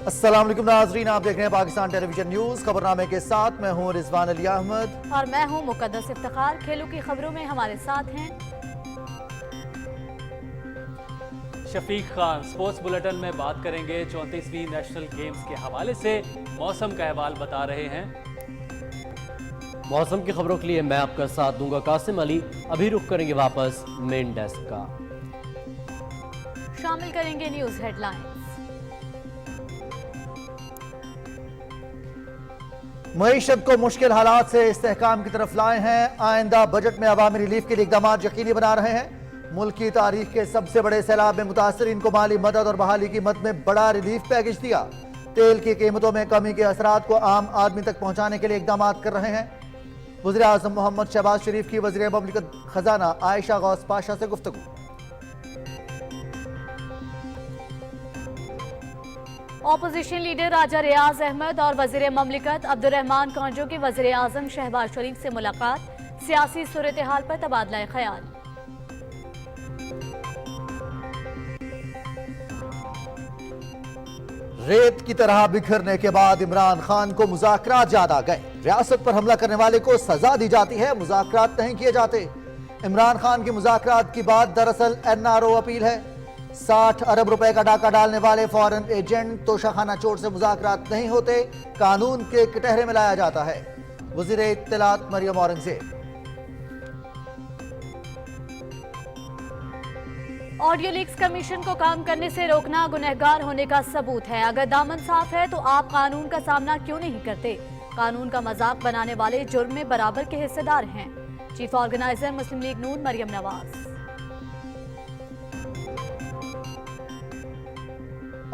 अस्सलाम वालेकुम नाजरीन, आप देख रहे हैं पाकिस्तान टेलीविजन न्यूज। खबरनामे के साथ मैं हूं रिजवान अली अहमद और मैं हूं मुकद्दस इफ्तिखार। खेलों की खबरों में हमारे साथ हैं शफीक खान। स्पोर्ट्स बुलेटिन में बात करेंगे 34वीं नेशनल गेम्स के हवाले से। मौसम का अहवाल बता रहे हैं। मौसम की खबरों के लिए मैं आपका साथ दूंगा कासिम अली। अभी रुख करेंगे वापस मेन डेस्क का। शामिल करेंगे न्यूज हेडलाइंस। मईशत को मुश्किल हालात से इस्तेहकाम की तरफ लाए हैं। आइंदा बजट में अवामी रिलीफ के लिए इकदाम यकीनी बना रहे हैं। मुल्क की तारीख के सबसे बड़े सैलाब में मुतासरीन को माली मदद और बहाली की मद में बड़ा रिलीफ पैकेज दिया। तेल की कीमतों में कमी के असरात को आम आदमी तक पहुंचाने के लिए इकदाम कर रहे हैं। वज़ीर आज़म मोहम्मद शहबाज शरीफ की वज़ीर ममलिकत खजाना आयशा गौस पाशा से गुफ्तगू। ऑपोजिशन लीडर राजा रियाज अहमद और वजीर ममलिकत अब्दुर्रहमान कांजो की वजीर आजम शहबाज शरीफ से मुलाकात। सियासी सूरत हाल पर तबादला ख्याल। रेत की तरह बिखरने के बाद इमरान खान को मुज़ाकरात याद आ गए। रियासत पर हमला करने वाले को सजा दी जाती है, मुज़ाकरात नहीं किए जाते। इमरान खान की मुज़ाकरात की बात दरअसल NRO अपील है। 60 अरब रुपए का डाका डालने वाले फॉरेन एजेंट तोशाखाना चोट से मुज़ाकरात नहीं होते, कानून के कटहरे में लाया जाता है। वज़ीर इत्तलात Maryam Aurangzeb. Audio leaks commission को काम करने से रोकना गुनहगार होने का सबूत है। अगर दामन साफ है तो आप कानून का सामना क्यों नहीं करते? कानून का मजाक बनाने वाले जुर्म में बराबर के हिस्सेदार हैं। Chief organiser Muslim League Noon Maryam Nawaz.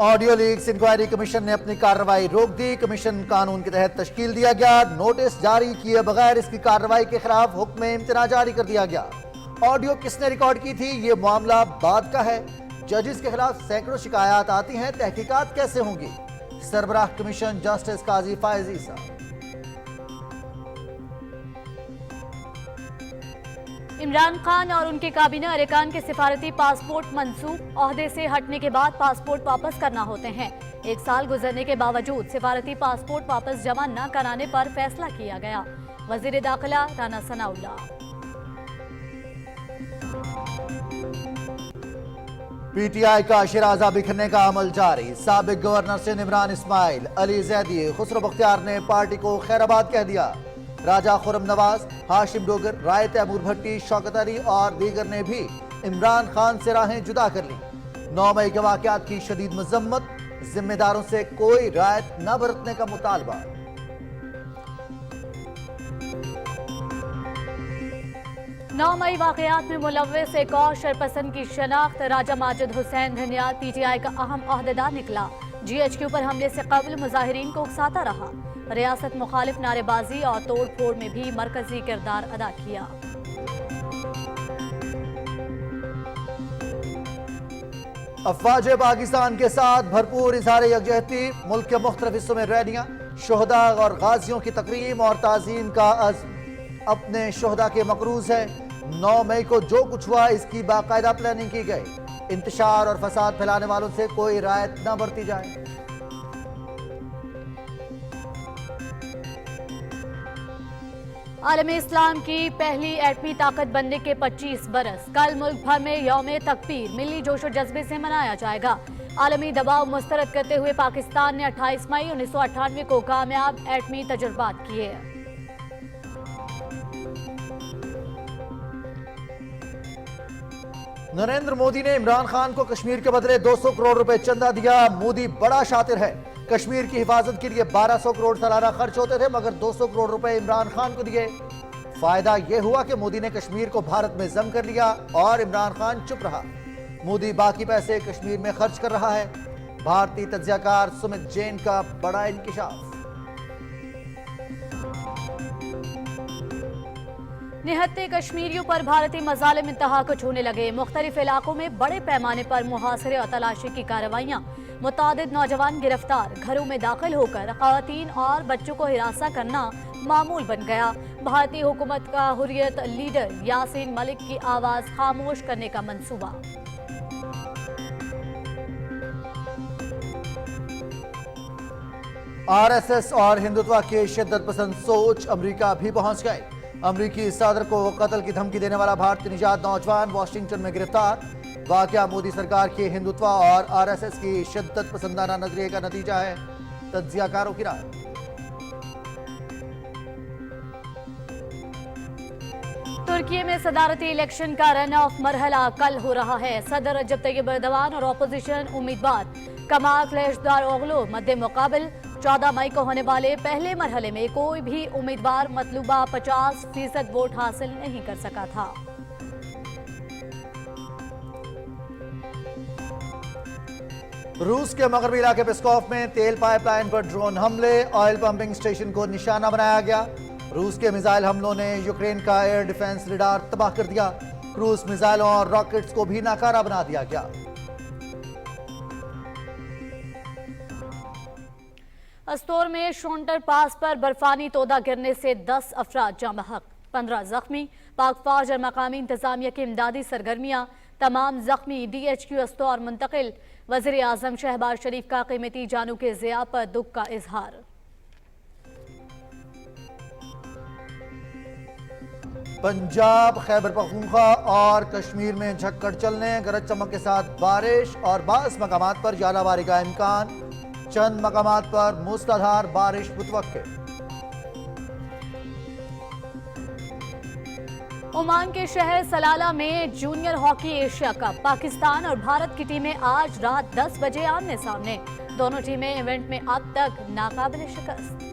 Audio leaks inquiry commission ने अपनी कार्रवाई रोक दी। कमीशन कानून के तहत तश्कील दिया गया। नोटिस जारी किए बगैर इसकी कार्रवाई के खिलाफ हुक्म इम्तना जारी कर दिया गया। ऑडियो किसने रिकॉर्ड की थी, ये मामला बाद का है। जजेस के खिलाफ सैकड़ों शिकायत आती हैं, तहकीकात कैसे होंगी? सरबराह कमीशन जस्टिस काजी फायज ईसा। इमरान खान और उनके काबीना अरकान के सिफारती पासपोर्ट मंसूख। ओहदे से हटने के बाद पासपोर्ट वापस करना होते हैं। 1 साल गुजरने के बावजूद सिफारती पासपोर्ट वापस जमा न कराने पर फैसला किया गया। वजीर दाखिला राना सनाउल्लाह। PTI का शिराजा बिखरने का अमल जारी। साबिक गवर्नर सिंध इमरान इस्माइल, अली जैदी, खुसरो बख्तियार ने पार्टी को खैराबाद कह दिया। राजा खुरम नवाज, हाशिम डोगर, राय तैमूर भट्टी, शौकत अली और दीगर ने भी इमरान खान से राहें जुदा कर ली। 9 मई के वाक़यात की शदीद मजम्मत, जिम्मेदारों से कोई रायत न बरतने का मुतालबा। 9 मई वाक़यात में मुलव्वस एक और शरपसंद की शनाख्त। राजा माजिद हुसैन धनियाल PTI का अहम अहदेदार निकला। GHQ पर हमले से कबल मुजाहिरीन को उकसाता रहा। रियासत मुखालिफ नारेबाजी और तोड़ फोड़ में भी मरकजी किरदार अदा किया। अफवाज पाकिस्तान के साथ भरपूर इजहार यकजहती। मुल्क के मुख्तलिफ हिस्सों में रैलियां, शोहदा और गाजियों की तकरीम और ताज़ीम का अज़्म अपने शोहदा के मकरूज है। 9 मई को जो कुछ हुआ इसकी बाकायदा प्लानिंग की गई। इंतशार और फसाद फैलाने वालों से कोई रायत न बरती जाए। आलम इस्लाम की पहली एटमी ताकत बनने के 25 बरस। कल मुल्क भर में यौम तकबीर मिली जोशो जज्बे से मनाया जाएगा। आलमी दबाव मुस्तरद करते हुए पाकिस्तान ने 28 मई 1998 को कामयाब एटमी तजुर्बात किए। नरेंद्र मोदी ने इमरान खान को कश्मीर के बदले 200 करोड़ रुपए चंदा दिया। मोदी बड़ा शातिर है। कश्मीर की हिफाजत के लिए 1200 करोड़ सालाना खर्च होते थे, मगर 200 करोड़ रुपए इमरान खान को दिए। फायदा यह हुआ कि मोदी ने कश्मीर को भारत में जम कर लिया और इमरान खान चुप रहा। मोदी बाकी पैसे कश्मीर में खर्च कर रहा है। भारतीय तज्जियाकार सुमित जैन का बड़ा इंकिशाफ। निहत्ते कश्मीरियों पर भारतीय मजालिम इंतहा को छूने लगे। मुख्तलिफ इलाकों में बड़े पैमाने पर मुहासरे और तलाशी की कार्रवाइयाँ। मुतादिद नौजवान गिरफ्तार। घरों में दाखिल होकर खवातीन और बच्चों को हिरासा करना मामूल बन गया। भारतीय हुकूमत का हुर्रियत लीडर यासीन मलिक की आवाज़ खामोश करने का मंसूबा। RSS और हिंदुत्व के शिद्दत पसंद सोच अमेरिका भी पहुंच गए। अमेरिकी सदर को कत्ल की धमकी देने वाला भारतीय निजात नौजवान वाशिंगटन में गिरफ्तार। वाकया मोदी सरकार के हिंदुत्व और RSS की शिद्दत पसंदाना नजरिए का नतीजा है, तज्जियाकारों की राय। तुर्की में सदारती इलेक्शन का रन ऑफ मरहला कल हो रहा है। सदर रजब तैयब एर्दोगान और अपोजिशन उम्मीदवार कमाल क्लिचदारोग्लू मद्दे मुकाबिल। 14 मई को होने वाले पहले मरहले में कोई भी उम्मीदवार मतलूबा 50% वोट हासिल नहीं कर सका था। रूस के मगरबी इलाके पेस्कॉफ में तेल पाइपलाइन पर ड्रोन हमले, ऑयल पंपिंग स्टेशन को निशाना बनाया गया। रूस के मिसाइल हमलों ने यूक्रेन का एयर डिफेंस रडार तबाह कर दिया। क्रूज मिसाइलों और रॉकेट्स को भी नाकारा बना दिया गया। अस्तोर में शोंटर पास पर बर्फानी तोदा गिरने से 10 अफराद जाँ बहक, 15 जख्मी। पाक फौज और मकामी इंतजामिया की इमदादी सरगर्मियां, तमाम जख्मी DHQ अस्तोर मुंतकिल। वज़ीर आज़म शहबाज शरीफ का कीमती जानों के ज़िया पर दुख का इजहार। पंजाब, खैबर पख्तूनख्वा और कश्मीर में झक्कड़ चलने, गरज चमक के साथ बारिश और बास मकामात पर ज़्यादाबारी का इम्कान। चंद मकामात पर मूसलाधार बारिश मुतवक्के। ओमान के शहर सलाला में junior hockey Asia cup, Pakistan और भारत की टीमें आज रात 10 बजे आमने सामने। दोनों टीमें इवेंट में अब तक नाकाबिल शिकस्त।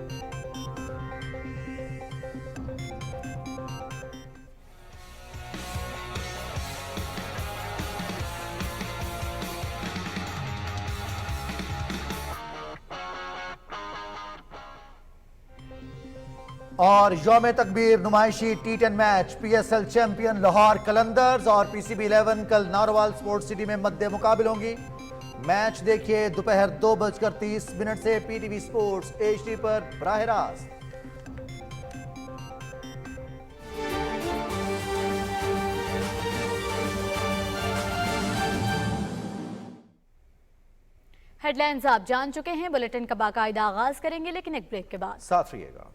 और यौम तकबीर नुमाइशी T10 match, PSL champion Lahore Qalandars और PCB 11 कल नारोवाल स्पोर्ट्स सिटी में मद्दे मुकाबिल होंगी। मैच देखिए दोपहर 2:30 से PTV स्पोर्ट्स HD पर बराह रास्त। हेडलाइंस आप जान चुके हैं, बुलेटिन का बाकायदा आगाज करेंगे लेकिन एक ब्रेक के बाद। साथ रहिएगा।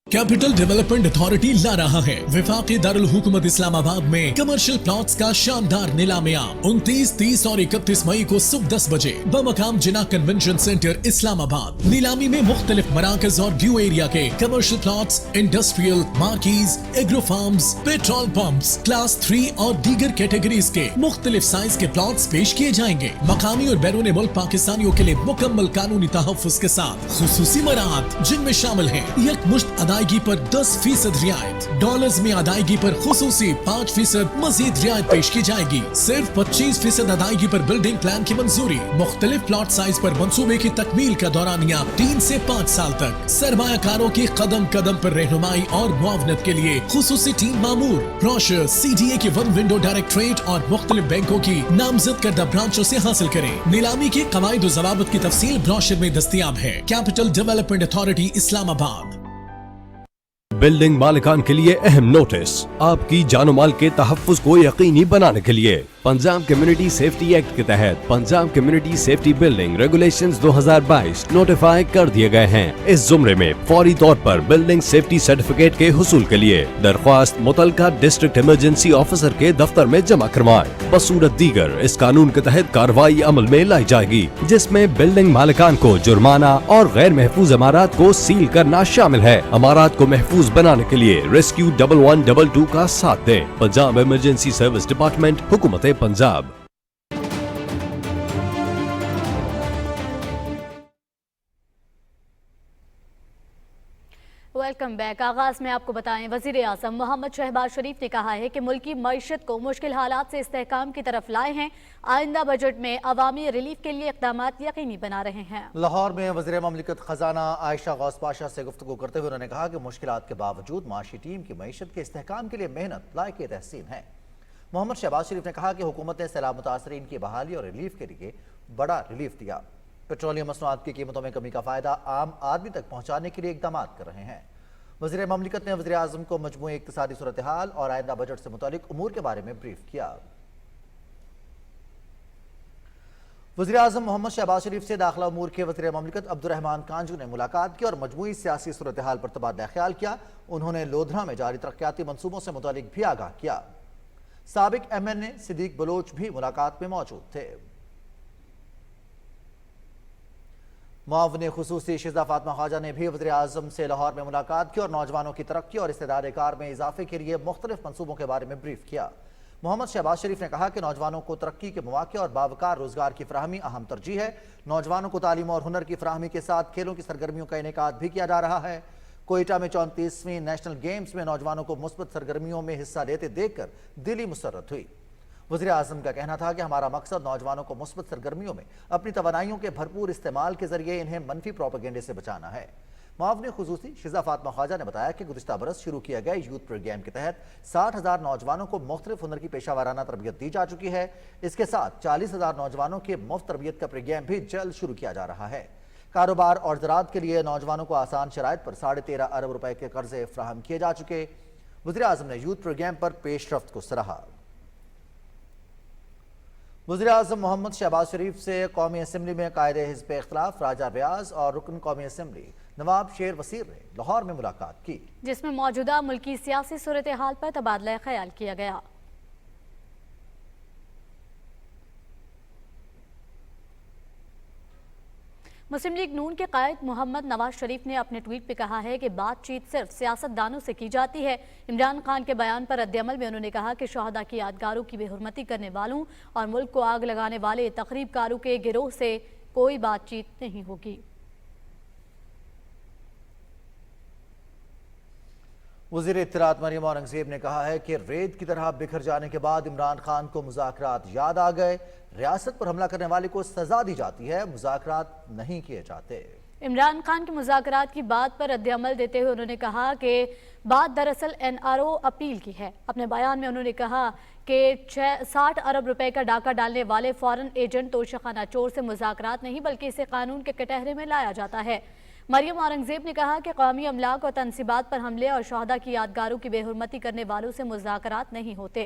कैपिटल डेवलपमेंट अथॉरिटी ला रहा है विफाक़ी दारुल हुकूमत इस्लामाबाद में कमर्शियल प्लॉट्स का शानदार नीलामिया। 29, 30 और 31 मई को सुबह 10 बजे बमकाम जिना कन्वेंशन सेंटर इस्लामाबाद। नीलामी में मुख्तलिफ मराकज और ड्यू एरिया के commercial plots, industrial, marquees, agro farms, petrol pumps, class 3 और दीगर कैटेगरीज के मुख्तलिफ साइज के प्लॉट्स पेश किए जाएंगे। मकामी और बैरून मुल्क पाकिस्तानियों के लिए मुकम्मल कानूनी तहफ़्फ़ुज़ के साथ खुसूसी मराहत, जिनमें शामिल है यकमुश्त अदायगी पर 10% रियायत, डॉलर्स में अदायगी पर खुसूसी 5% मजीद रियायत पेश की जाएगी। सिर्फ 25% अदायगी पर बिल्डिंग प्लान की मंजूरी। मुख्तलिफ प्लॉट साइज पर मंसूबे की तकमील का दौरानिया 3 से 5 साल तक। सरमायाकारों की कदम कदम पर रहनुमाई और मुआवनत के लिए खुसूसी टीम मामूर। ब्रोशर CDA की 1 विंडो डायरेक्टरेट और मुख्तलिफ बैंकों की नामजद करदा ब्रांचों से हासिल करें। नीलामी की कवायद व ज़वाबित की तफसील ब्रोशर में दस्तियाब है। Capital development authority Islamabad. Building मालिकान के लिए अहम नोटिस। आपकी जानो माल के तहफ़्फ़ुज़ को यकीनी बनाने के लिए पंजाब कम्युनिटी सेफ्टी एक्ट के तहत Punjab community safety building regulations 2022 notify कर दिए गए हैं। इस जुमरे में फौरी तौर पर बिल्डिंग सेफ्टी सर्टिफिकेट के हुसूल के लिए दरख्वास्त मुतलका डिस्ट्रिक्ट इमरजेंसी ऑफिसर के दफ्तर में जमा करवाएं। बसूरत दीगर इस कानून के तहत कार्रवाई अमल में लाई जाएगी, जिसमें बिल्डिंग मालिकान को जुर्माना और गैर महफूज इमारत को सील करना शामिल है। इमारत को महफूज बनाने के लिए रेस्क्यू 1122 का साथ दें। पंजाब इमरजेंसी सर्विस डिपार्टमेंट, हुकूमत पंजाब। Welcome back. आगाज में आपको बताएं, वजीर आज़म मोहम्मद शहबाज शरीफ ने कहा है कि मुल्की मईशत को मुश्किल हालात से इस्तेहकाम की तरफ लाए हैं। आइंदा बजट में अवामी रिलीफ के लिए इक़दामात यकीनी बना रहे हैं। लाहौर में वज़ीर ममलिकत खजाना आयशा गौस पाशा से गुफ्तगू करते हुए उन्होंने कहा कि मुश्किलात के बावजूद माशी टीम की मईशत के इस्तेहकाम के लिए मेहनत लायक तहसीन है। मोहम्मद शहबाज शरीफ ने कहा कि हुकूमत ने सैलाब मुतासरीन की बहाली और रिलीफ के लिए बड़ा रिलीफ दिया। पेट्रोलियम मसनूआत की कीमतों में कमी का फायदा आम आदमी तक पहुंचाने के लिए इक़दाम कर रहे हैं। वज़ीर ममलिकत ने वज़ीर आज़म को मजमूई इक़्तिसादी सूरत हाल और आइंदा बजट से मुतालिक उमूर के बारे में ब्रीफ किया। वज़ीर आज़म मोहम्मद शहबाज शरीफ से दाखिला उमूर के वज़ीर ममलिकत अब्दुर्रहमान कांजू ने मुलाकात की और मजमूई सियासी सूरत हाल पर तबादला ख्याल किया। उन्होंने लोधरा में जारी तरक्याती मंसूबों से मुतालिक भी आगाह किया। साबिक MNA सिद्दीक बलोच भी मुलाकात में मौजूद थे। मुआविन खुसूसी शिजा फातिमा ख्वाजा ने भी वज़ीर आज़म से लाहौर में मुलाकात की और नौजवानों की तरक्की और इस्तेदाद कार में इजाफे के लिए मुख्तलिफ मंसूबों के बारे में ब्रीफ किया। मोहम्मद शहबाज शरीफ ने कहा कि नौजवानों को तरक्की के मौके और बावकार रोजगार की फराहमी अहम तरजीह है। नौजवानों को तालीम और हुनर की फराहमी के साथ खेलों की सरगर्मियों का इनेकाद भी किया जा रहा है। कोयटा में 34वीं नेशनल गेम्स में नौजवानों को मुस्बत सरगर्मियों में हिस्सा लेते देखकर दिली मुसर्रत हुई। वज़ीर आज़म का कहना था कि हमारा मकसद नौजवानों को मुस्बत सरगर्मियों में अपनी तवानाइयों के भरपूर इस्तेमाल के जरिए इन्हें मनफी प्रोपेगेंडे से बचाना है। मुआविन खुसूसी शिजा फातिमा ख्वाजा ने बताया कि गुज़िश्ता बरस शुरू किया गया यूथ प्रोग्राम के तहत 60,000 नौजवानों को मुख्तलिफ हुनर की पेशा वाराना तरबियत दी जा चुकी है। इसके साथ 40,000 नौजवानों के मुफ्त तरबियत का प्रोग्राम भी जल्द शुरू किया जा रहा है। कारोबार और ज़राअत के लिए नौजवानों को आसान शराइत पर 13.5 अरब रुपए के कर्जे फ्राहम किए जा चुके। वज़ीर आज़म ने यूथ प्रोग्राम पर पेशरफ्त को सराहा। वज़ीर आज़म मोहम्मद शहबाज शरीफ से कौमी असम्बली में कायदे हिज़्ब इख्तिलाफ राजा रियाज और रुकन कौमी असम्बली नवाब शेर वसीर ने लाहौर में मुलाकात की, जिसमें मौजूदा मुल्की सियासी सूरत हाल पर तबादला ख्याल किया गया। मुस्लिम लीग नून के कायद मोहम्मद नवाज शरीफ ने अपने ट्वीट पे कहा है कि बातचीत सिर्फ सियासतदानों से की जाती है। इमरान खान के बयान पर रद्दअमल में उन्होंने कहा कि शहदा की यादगारों की बेहुरमती करने वालों और मुल्क को आग लगाने वाले तकरीबकारों के गिरोह से कोई बातचीत नहीं होगी। वज़ीर इत्तलात मरियम औरंगज़ेब ने कहा है कि रेत की तरह बिखर जाने के बाद इमरान खान को मुज़ाकरात याद आ गए। रियासत पर हमला करने वाले को सजा दी जाती है, मुज़ाकरात नहीं किए जाते। इमरान खान के मुज़ाकरात की बात पर रद्दअमल देते हुए उन्होंने कहा कि बात दरअसल NRO अपील की है। अपने बयान में उन्होंने कहा कि 60 अरब रुपए का डाका डालने वाले फॉरेन एजेंट तोशाखाना चोर से मुज़ाकरात नहीं बल्कि इसे कानून के कटहरे में लाया जाता है। मरियम औरंगज़ेब ने कहा कि कौमी अमलाक और तनसीबात पर हमले और शहदा की यादगारों की बेहुरमती करने वालों से मुज़ाकरात नहीं होते।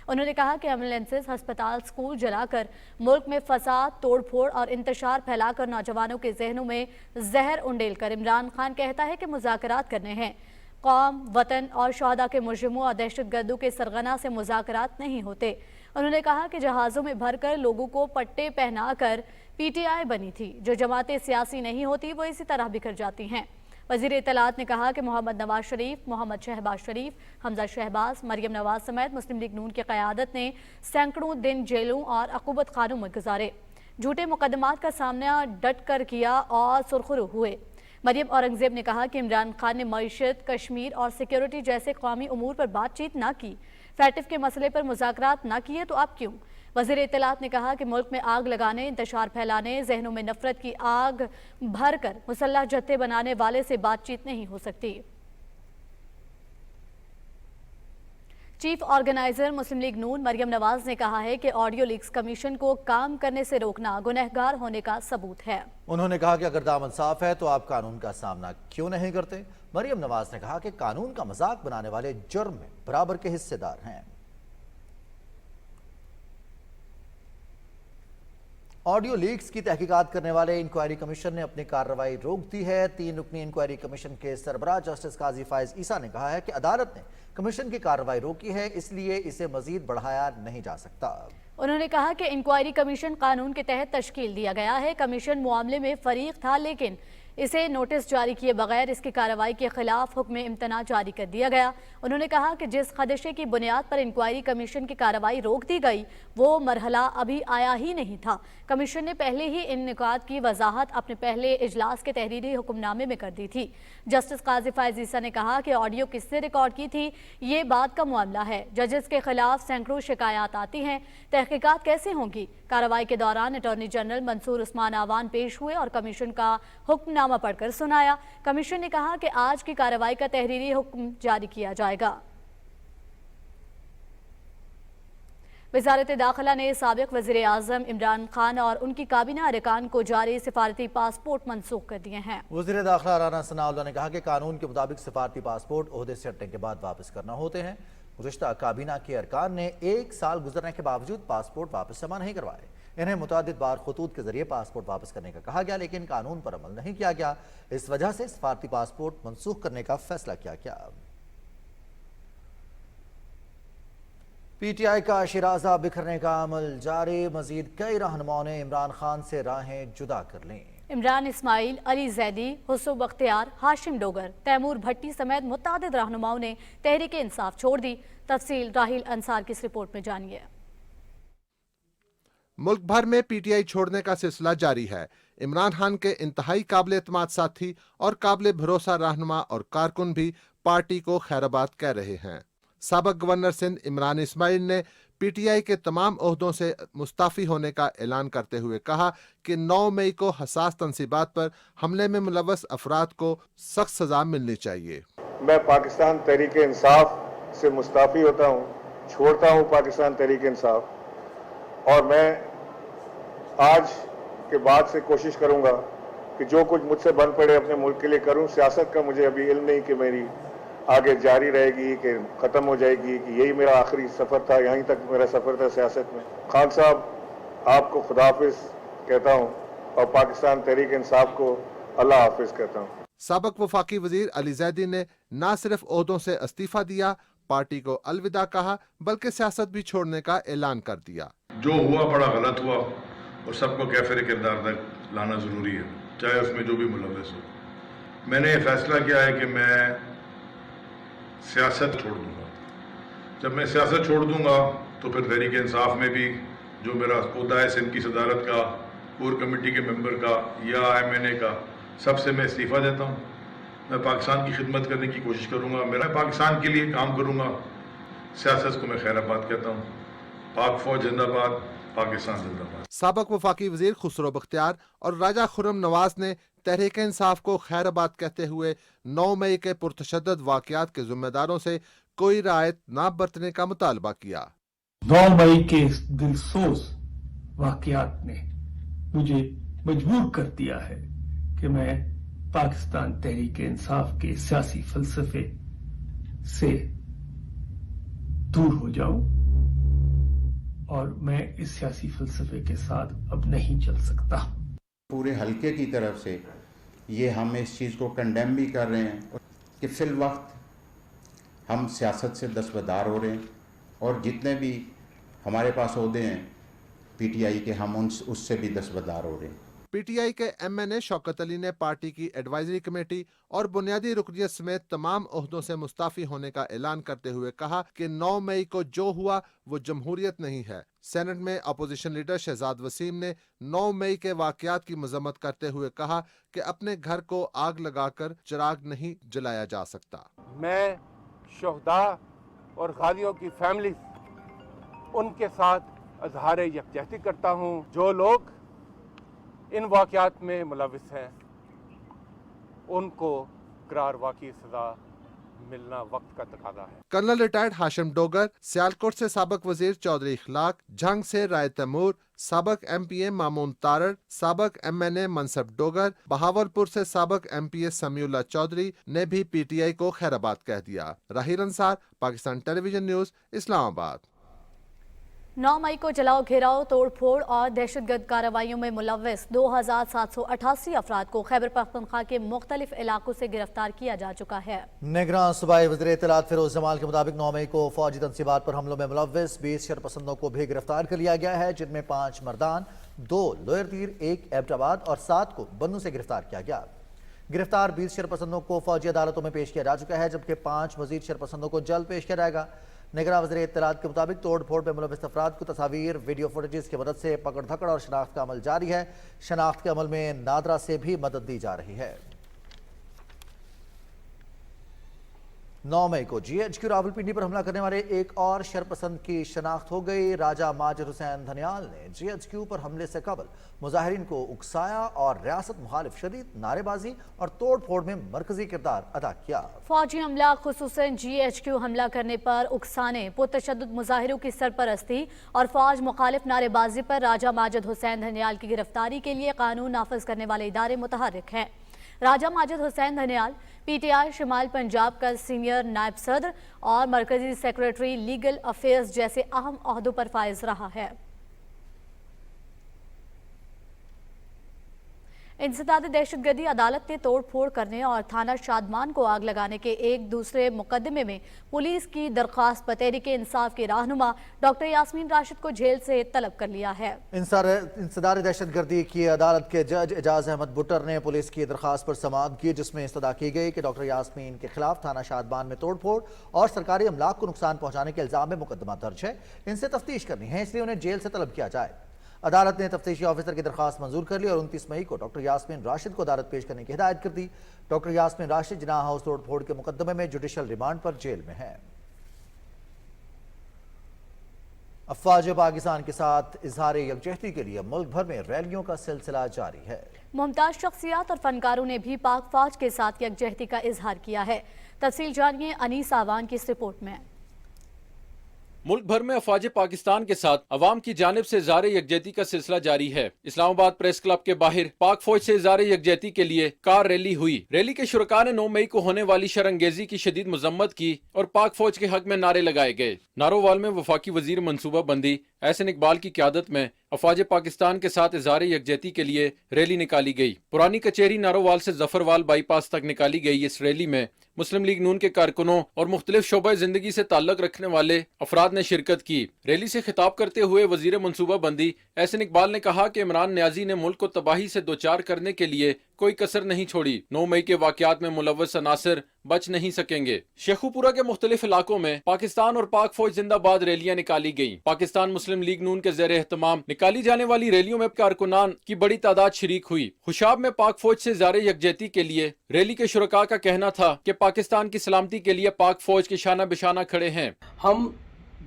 उन्होंने कहा कि एम्बुलेंसेस, हस्पताल, स्कूल जलाकर मुल्क में फसाद, तोड़फोड़ और इंतशार फैलाकर नौजवानों के जहनों में जहर उंडेल कर इमरान खान कहता है कि मुज़ाकरात करने हैं। कौम, वतन और शहदा के मुजरिमों और दहशतगर्दों के सरगना से मुज़ाकरात नहीं होते। उन्होंने कहा कि जहाज़ों में भरकर लोगों को पट्टे पहनाकर PTI बनी थी। जो जमातें सियासी नहीं होती वो इसी तरह बिखर जाती हैं। वज़ीर इत्तलात ने कहा कि मोहम्मद नवाज शरीफ, मोहम्मद शहबाज शरीफ, हमजा शहबाज, मरियम नवाज समेत मुस्लिम लीग नून की क़यादत ने सैकड़ों दिन जेलों और अक़ूबत खानों में गुजारे, झूठे मुकदमात का सामना डट कर किया और सुरखरू हुए। मरियम औरंगज़ेब ने कहा कि इमरान खान ने मईशत, कश्मीर और सिक्योरिटी जैसे कौमी उमूर पर बातचीत ना की, फैटिफ के मसले पर मुज़ाकरात ना किए तो अब क्यों? वज़ीर इत्तलात ने कहा कि मुल्क में आग लगाने, इंतशार फैलाने, जहनों में नफरत की आग भरकर मुसल्लह जत्थे बनाने वाले से बातचीत नहीं हो सकती। चीफ ऑर्गेनाइजर मुस्लिम लीग नून मरियम नवाज ने कहा है कि ऑडियो लीक्स कमीशन को काम करने से रोकना गुनहगार होने का सबूत है। उन्होंने कहा कि अगर दामन साफ है तो आप कानून का सामना क्यों नहीं करते। मरियम नवाज ने कहा कि कानून का मजाक बनाने वाले जुर्म में बराबर के हिस्सेदार हैं। ऑडियो लीक्स की तहकीकात करने वाले इंक्वायरी कमीशन ने अपनी कार्रवाई रोक दी है। 3 रुकनी इंक्वायरी कमीशन के सरबराह जस्टिस काजी फायज ईसा ने कहा है कि अदालत ने कमीशन की कार्रवाई रोकी है, इसलिए इसे मजीद बढ़ाया नहीं जा सकता। उन्होंने कहा कि इंक्वायरी कमीशन कानून के तहत तश्कील दिया गया है। कमीशन मामले में फरीक था, लेकिन इसे नोटिस जारी किए बगैर इसकी कार्रवाई के खिलाफ हुक्म इम्तना जारी कर दिया गया। उन्होंने कहा कि जिस खदशे की बुनियाद पर इंक्वायरी कमीशन की कार्रवाई रोक दी गई वो मरहला अभी आया ही नहीं था। कमीशन ने पहले ही इन निकात की वजाहत अपने पहले इजलास के तहरीरी हुक्मनामे में कर दी थी। जस्टिस काजी फायज ईसा ने कहा कि ऑडियो किससे रिकॉर्ड की थी ये बात का मामला है। जजेस के खिलाफ सैकड़ों शिकायत आती हैं, तहकीकात कैसे होंगी? कार्रवाई के दौरान अटॉर्नी जनरल मंसूर उस्मान आवान पेश हुए और कमीशन का हुक्मनामा पढ़कर सुनाया। कमीशन ने कहा कि आज की कार्रवाई का तहरीरी हुक्म जारी किया जाएगा। वजारत दाखिला ने साबिक वज़ीर आज़म इमरान खान और उनकी काबीना अरकान को जारी सिफारती पासपोर्ट मनसूख कर दिए हैं। वज़ीर दाखिला राना सनाउल्लाह ने कहा कि कानून के मुताबिक सिफारती पासपोर्ट ओहदे से हटने के बाद वापस करना होते हैं। गुज़श्ता काबीना के अरकान ने 1 साल गुजरने के बावजूद पासपोर्ट वापस जमा नहीं करवाए। इन्हें मुतअद्दिद बार खतूत के जरिए पासपोर्ट वापस करने का कहा गया, लेकिन कानून पर अमल नहीं किया गया। इस वजह से सिफारती पासपोर्ट मनसूख करने का फैसला किया गया। पीटीआई का शिराजा बिखरने का अमल जारी, मजीद कई रहनुमाओं ने इमरान खान से राहें जुदा कर लीं। इमरान इस्माइल, अली जैदी, हुस्सो बख्तियार, हाशिम डोगर, तैमूर भट्टी समेत मुतादिद रहनुमाओं ने तहरीक इंसाफ छोड़ दी। तफसील राहिल अंसार की इस रिपोर्ट में जानिए। मुल्क भर में पीटीआई छोड़ने का सिलसिला जारी है। इमरान खान के इंतहाई काबिल एतमाद साथी और काबिल भरोसा रहनुमा और कारकुन भी पार्टी को खैराबाद कह रहे हैं। साबिक गवर्नर सिंध इमरान इस्माइल ने पीटीआई के तमाम ओहदों से मुस्ताफ़ी होने का ऐलान करते हुए कहा कि 9 मई को हसास तनसीबात पर हमले में मुलव्वस अफराद को सख्त सजा मिलनी चाहिए। मैं पाकिस्तान तहरीक इंसाफ से मुस्ताफ़ी होता हूँ, छोड़ता हूँ पाकिस्तान तहरीक इंसाफ, और मैं आज के बाद से कोशिश करूँगा कि जो कुछ मुझसे बन पड़े अपने मुल्क के लिए करूँ। सियासत का मुझे अभी इल्म नहीं कि मेरी आगे जारी रहेगी कि ख़त्म हो जाएगी, कि यही मेरा आखिरी सफ़र था, यहीं तक मेरा सफ़र था सियासत में। खान साहब, आपको खुदा हाफिज़ कहता हूँ और पाकिस्तान तहरीक इंसाफ को अल्लाह हाफिज़ कहता हूँ। साबिक वफाकी वजीर अली जैदी ने न सिर्फ ओहदों से इस्तीफा दिया, पार्टी को अलविदा कहा, बल्कि सियासत भी छोड़ने का ऐलान कर दिया। जो हुआ बड़ा गलत हुआ और सबको कैफिर किरदार तक लाना ज़रूरी है, चाहे उसमें जो भी मुलव्वस हो। मैंने ये फैसला किया है कि मैं सियासत छोड़ दूंगा। जब मैं सियासत छोड़ दूंगा तो फिर तहरीक इंसाफ में भी जो मेरा ओहदा है सिंध की सदारत का, कोर कमेटी के मेंबर का या MNA का, सबसे मैं इस्तीफ़ा देता हूँ। मैं पाकिस्तान की खिदमत करने की कोशिश करूँगा, मेरा पाकिस्तान के लिए काम करूँगा। सियासत को मैं खैराबाद कहता हूँ। पाक फौज जिंदाबाद, पाकिस्तान जिंदाबाद। साबिक वफाकी वजीर खुसरो बख्तियार और राजा खुर्रम नवाज ने तहरीक इंसाफ को खैराबाद कहते हुए 9 मई के पुरतशद्दद वाक़यात के जिम्मेदारों से कोई रायत न बरतने का मुतालबा किया। 9 मई के इस दिलसोज वाक़यात ने मुझे मजबूर कर दिया है कि मैं पाकिस्तान तहरीक इंसाफ के सियासी फलसफे से दूर हो जाऊं और मैं इस सियासी फलसफे के साथ अब नहीं चल सकता। पूरे हलके की तरफ से ये हम इस चीज़ को कंडेम भी कर रहे हैं कि फिल वक्त हम सियासत से दस्तबरदार हो रहे हैं और जितने भी हमारे पास ओहदे हैं पीटीआई के, हम उससे भी दस्तबरदार हो रहे हैं। पीटीआई के MNA शौकत अली ने पार्टी की एडवाइजरी कमेटी और बुनियादी रुकनियत समेत तमाम ओहदों से मुस्ताफ़ी होने का ऐलान करते हुए कहा कि 9 मई को जो हुआ वो जमहूरियत नहीं है। सेनेट में अपोजिशन लीडर शहजाद वसीम ने 9 मई के वाक़यात की मजम्मत करते हुए कहा कि अपने घर को आग लगाकर चिराग नहीं जलाया जा सकता। मैं शहदा और गालियों की फैमिली उनके साथ अजहार यकजहती करता हूँ। जो लोग इन वाक़यात में मुलव्विस हैं उनको करार वाक़ई सज़ा मिलना वक्त का तकाज़ा है। कर्नल रिटायर्ड हाशिम डोगर, सियालकोट से साबिक वजीर चौधरी इखलाक, झंग से राय तैमूर, साबिक MPA मामून तारड़, साबिक MNA मनसब डोगर, बहावलपुर से साबिक MPA समीउल्लाह चौधरी ने भी PTI को खैराबाद कह दिया। Rahil Ansar, Pakistan television news, Islamabad. 9 मई को जलाओ, घेराव, तोड़फोड़ और दहशतगर्द कार्रवाइयों में मुलव्वस 2788 अफराद को खैबर पख्तूनख्वा के मुख्तलिफ इलाकों से गिरफ्तार किया जा चुका है। निगरान सूबाई वज़ीर इत्तलात फिरोज जमाल के मुताबिक 9 मई को फौजी तनसीबात पर हमलों में मुलव्वस 20 शरपसंदों को भी गिरफ्तार कर लिया गया है, जिनमें 5 मर्दान, 2 लोअर तीर, 1 एबटाबाद और 7 को बन्नू से गिरफ्तार किया गया। गिरफ्तार 20 शरपसंदों को फौजी अदालतों में पेश किया जा चुका है, जबकि 5 मजीद शरपसंदों को जल्द पेश किया जाएगा। निगरान वज़ीर इत्तलात के मुताबिक तोड़ फोड़ में मुलव्वस अफराद को तस्वीर, वीडियो फुटेजेस की मदद से पकड़ धकड़ और शनाख्त का अमल जारी है। शनाख्त के अमल में नादरा से भी मदद दी जा रही है। 9 मई को GHQ रावलपिंडी पर हमला करने वाले एक और शरपसंद की शनाख्त हो गई। राजा माजिद हुसैन धनियाल ने GHQ पर हमले से कबल मुजाहिरीन को उकसाया और रियासत मुखालिफ शदीद नारेबाजी और तोड़ फोड़ में मरकजी किरदार अदा किया। फौजी हमला खुसूसन GHQ हमला करने पर उकसाने, पुरतशद्दुद मुजाहिरों की सरपरस्ती और फौज मुखालिफ नारेबाजी पर राजा माजिद हुसैन धनियाल की गिरफ्तारी के लिए कानून नाफिज करने वाले इदारे मुतहर्रिक हैं। राजा माजिद हुसैन धनियाल PTI शिमाल पंजाब का सीनियर नायब सदर और मरकजी सेक्रेटरी लीगल अफेयर्स जैसे अहम ओहदों पर फाइज रहा है। इंसदाद दहशतगर्दी अदालत ने तोड़ फोड़ करने और थाना शादमान को आग लगाने के एक दूसरे मुकदमे में पुलिस की दरख्वास्त पर तहरीक इंसाफ के रहनुमा डॉक्टर यास्मीन राशिद को जेल से तलब कर लिया है। इंसदाद दहशतगर्दी की अदालत के जज एजाज अहमद बुटर ने पुलिस की दरख्वास्त पर समाअत की, जिसमें इस्तदा की गई कि डॉक्टर यास्मीन के खिलाफ थाना शादमान में तोड़ फोड़ और सरकारी अमलाक को नुकसान पहुंचाने के इल्जाम में मुकदमा दर्ज है। इनसे तफ्तीश करनी है, इसलिए उन्हें जेल से तलब किया जाए। अदालत ने तफ्तीशी ऑफिसर की दरख्वास्त मंजूर कर ली और 29 मई को डॉक्टर यास्मीन राशिद को अदालत पेश करने की हिदायत कर दी। डॉक्टर यास्मीन राशिद जिनाह हाउस तोड़ फोड़ के मुकदमे में जुडिशल रिमांड पर जेल में है। अफवाज पाकिस्तान के साथ इजहार यकजहती के लिए मुल्क भर में रैलियों का सिलसिला जारी है। मुमताज शख्सियात और फनकारों ने भी पाक फौज के साथ यकजहती का इजहार किया है। तफसील जानिए अनीस आवान की इस रिपोर्ट में। मुल्क भर में अफवाज पाकिस्तान के साथ अवाम की जानिब से इज़हार यकजहती का सिलसिला जारी है। इस्लामाबाद प्रेस क्लब के बाहर पाक फौज से इज़हार यकजहती के लिए कार रैली हुई। रैली के शुरका ने 9 मई को होने वाली शरंगेजी की शदीद मजम्मत की और पाक फौज के हक में नारे लगाए गए। नारोवाल में वफाकी वजीर मनसूबा बंदी एहसन इकबाल की क़यादत में अफवाज पाकिस्तान के साथ इज़हार यकजहती के लिए रैली निकाली गई। पुरानी कचेरी नारोवाल से जफरवाल बाईपास तक निकाली गई इस रैली में मुस्लिम लीग नून के कारकुनों और मुख्तलिफ शोबे जिंदगी से ताल्लुक रखने वाले अफराद ने शिरकत की। रैली से खिताब करते हुए वजीर मनसूबा बंदी एहसन इकबाल ने कहा कि इमरान न्याजी ने मुल्क को तबाही से दोचार करने के लिए कोई कसर नहीं छोड़ी। 9 मई के वाकयात में मुलव्वस अनासर बच नहीं सकेंगे। शेखुपुरा के मुख्तलिफ इलाकों में पाकिस्तान और पाक फौज जिंदाबाद रैलियां निकाली गयी। पाकिस्तान मुस्लिम लीग नून के ज़ेर एहतमाम निकाली जाने वाली रैलियों में कारकुनान की बड़ी तादाद शरीक हुई। खुशाब में पाक फौज से इज़हार यकजहती के लिए रैली के शुरका का कहना था कि पाकिस्तान की सलामती के लिए पाक फौज के शाना बिशाना खड़े हैं। हम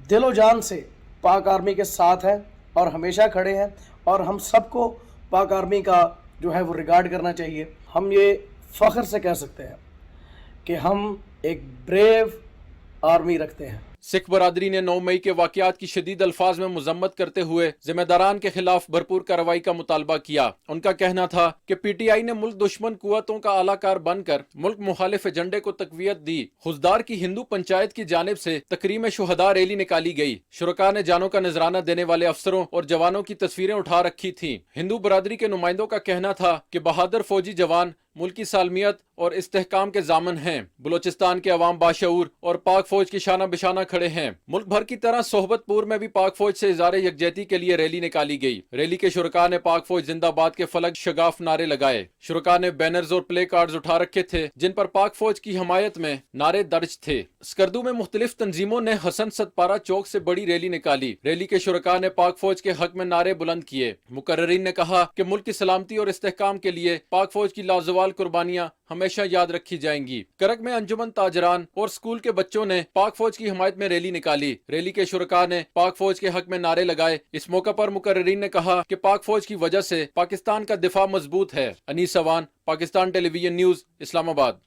दिलो जान से पाक आर्मी के साथ हैं और हमेशा खड़े हैं और हम सबको पाक आर्मी का जो है वो रिगार्ड करना चाहिए। हम ये फख्र से कह सकते हैं कि हम एक ब्रेव आर्मी रखते हैं। सिख बरादरी ने 9 मई के वाकयात की शदीद अल्फाज में मजम्मत करते हुए जिम्मेदारान के खिलाफ भरपूर कार्रवाई का मुतालबा किया। उनका कहना था कि PTI ने मुल्क दुश्मन कुव्वतों का आलाकार बनकर मुल्क मुखालिफ एजेंडे को तकवीयत दी। खुजदार की हिंदू पंचायत की जानिब से तकरीम शुहदा रैली निकाली गई। शुरका ने जानों का नजराना देने वाले अफसरों और जवानों की तस्वीरें उठा रखी थी। हिंदू बरादरी के नुमाइंदों का कहना था कि बहादुर फौजी जवान मुल्की सालमियत और इस्तेहकाम के जामन हैं। बलोचिस्तान के अवाम बाशऊर और पाक फौज की शाना बिशाना खड़े हैं। मुल्क भर की तरह सोहबतपुर में भी पाक फौज से इज़हार यकजहती के लिए रैली निकाली गई। रैली के शुरका ने पाक फौज जिंदाबाद के फलक शगाफ नारे लगाए। शुरका ने बैनर्स और प्ले कार्ड्स उठा रखे थे जिन पर पाक फौज की हमायत में नारे दर्ज थे। स्कर्दू में मुख्तलिफ तंजीमों ने हसन सतपारा चौक से बड़ी रैली निकाली। रैली के शुरका ने पाक फौज के हक में नारे बुलंद किए। मुकर्ररीन ने कहा कि मुल्क की सलामती और इस्तेहकाम के लिए पाक फौज की लाजवाल कुर्बानियां हमेशा याद रखी जाएंगी। करक में अंजुमन ताजरान और स्कूल के बच्चों ने पाक फौज की हिमायत में रैली निकाली। रैली के शुरका ने पाक फौज के हक में नारे लगाए। इस मौका पर मुकर्ररीन ने कहा कि पाक फौज की वजह से पाकिस्तान का दिफा मजबूत है। Anees Awan, Pakistan television news, Islamabad.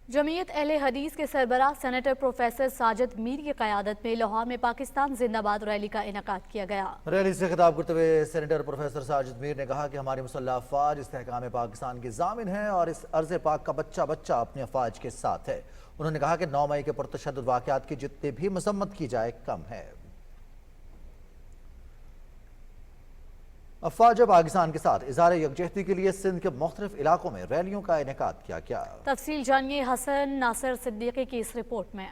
जमीयत अहले हदीस के सरबराह सेनेटर प्रोफेसर साजिद मीर की क़यादत में लाहौर में पाकिस्तान जिंदाबाद रैली का इनेकाद किया गया। रैली से खिताब करते हुए सेनेटर प्रोफेसर साजिद मीर ने कहा कि हमारी मुसल्लह अफवाज इस्तेहकाम पाकिस्तान की जामिन है और इस अर्ज़ पाक का बच्चा बच्चा अपने अफवाज के साथ है। उन्होंने कहा कि 9 मई के पुरतशद्दुद वाक़यात की जितनी भी मजम्मत की जाए कम है। अफवाज पाकिस्तान के साथ इज़हार यकजहती के लिए सिंध के मुख्तलिफ इलाकों में रैलियों का इनेकाद किया गया। तफसील जानिए हसन नासिर सिद्दीकी की इस रिपोर्ट में।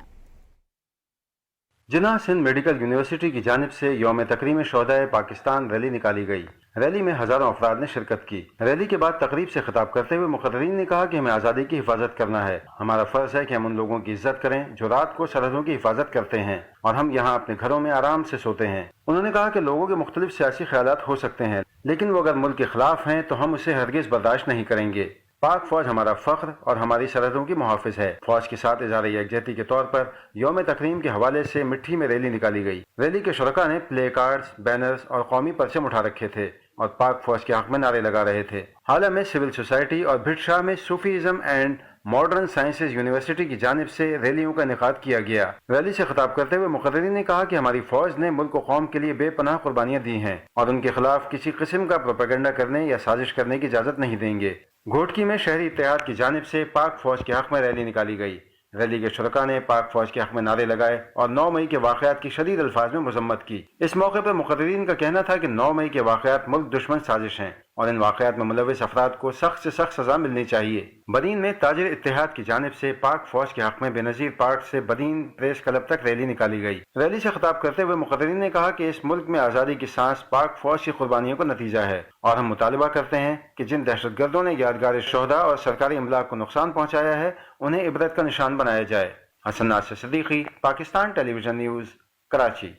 जिन्ना सिंध मेडिकल यूनिवर्सिटी की जानिब से यौम तकरीम शोहदाए पाकिस्तान रैली निकाली गई। रैली में हजारों अफराद ने शिरकत की। रैली के बाद तकरीब से खिताब करते हुए मुकर्ररीन ने कहा कि हमें आज़ादी की हिफाजत करना है। हमारा फर्ज है कि हम उन लोगों की इज्जत करें जो रात को सरहदों की हिफाजत करते हैं और हम यहाँ अपने घरों में आराम से सोते हैं। उन्होंने कहा कि लोगों के मुख्तलिफ सियासी ख्यालात हो सकते हैं, लेकिन वो अगर मुल्क के खिलाफ हैं तो हम उसे हरगिज बर्दाश्त नहीं करेंगे। पाक फौज हमारा फख्र और हमारी सरहदों की मुहाफिज है। फौज के साथ इज़हार यकजहती के तौर पर यौम तकरीम के हवाले से मिट्टी में रैली निकाली गई। रैली के शुरका ने प्ले कार्ड्स, बैनर्स और कौमी परचम उठा रखे थे और पाक फौज के हक में नारे लगा रहे थे। हाल में सिविल सोसाइटी और भिटशाह में Sufism and modern sciences university की जानिब से रैलियों का इनेकाद किया गया। रैली से खिताब करते हुए मुक़र्रिरीन ने कहा कि हमारी फौज ने मुल्क और कौम के लिए बेपनाह कुर्बानियाँ दी हैं और उनके खिलाफ किसी किस्म का प्रोपेगेंडा करने या साजिश करने की इजाज़त नहीं देंगे। घोटकी में शहरी इत्तेहाद की जानिब से पाक फौज के हक में रैली निकाली गई। रैली के शुरका ने पाक फौज के हक में नारे लगाए और 9 मई के वाक़यात की शदीद अल्फाज में मजम्मत की। इस मौके पर मुक़र्रिरीन का कहना था कि 9 मई के वाक़यात मुल्क दुश्मन साजिश हैं और इन वाक़यात में मुलव्विस अफराद को सख्त से सख्त सज़ा मिलनी चाहिए। बदीन में ताजिर इत्तेहाद की जानिब से पाक फौज के हक में बेनज़ीर पार्क से बदीन प्रेस क्लब तक रैली निकाली गई। रैली से खिताब करते हुए मुक़र्रिरीन ने कहा कि इस मुल्क में आज़ादी की सांस पाक फौज की कुर्बानियों का नतीजा है और हम मुतालबा करते हैं कि जिन दहशतगर्दों ने यादगार शोहदा और सरकारी अमलाक को नुकसान पहुँचाया है उन्हें इबरत का निशान बनाया जाए। Hasan Nasir Siddiqui, Pakistan television news, Karachi.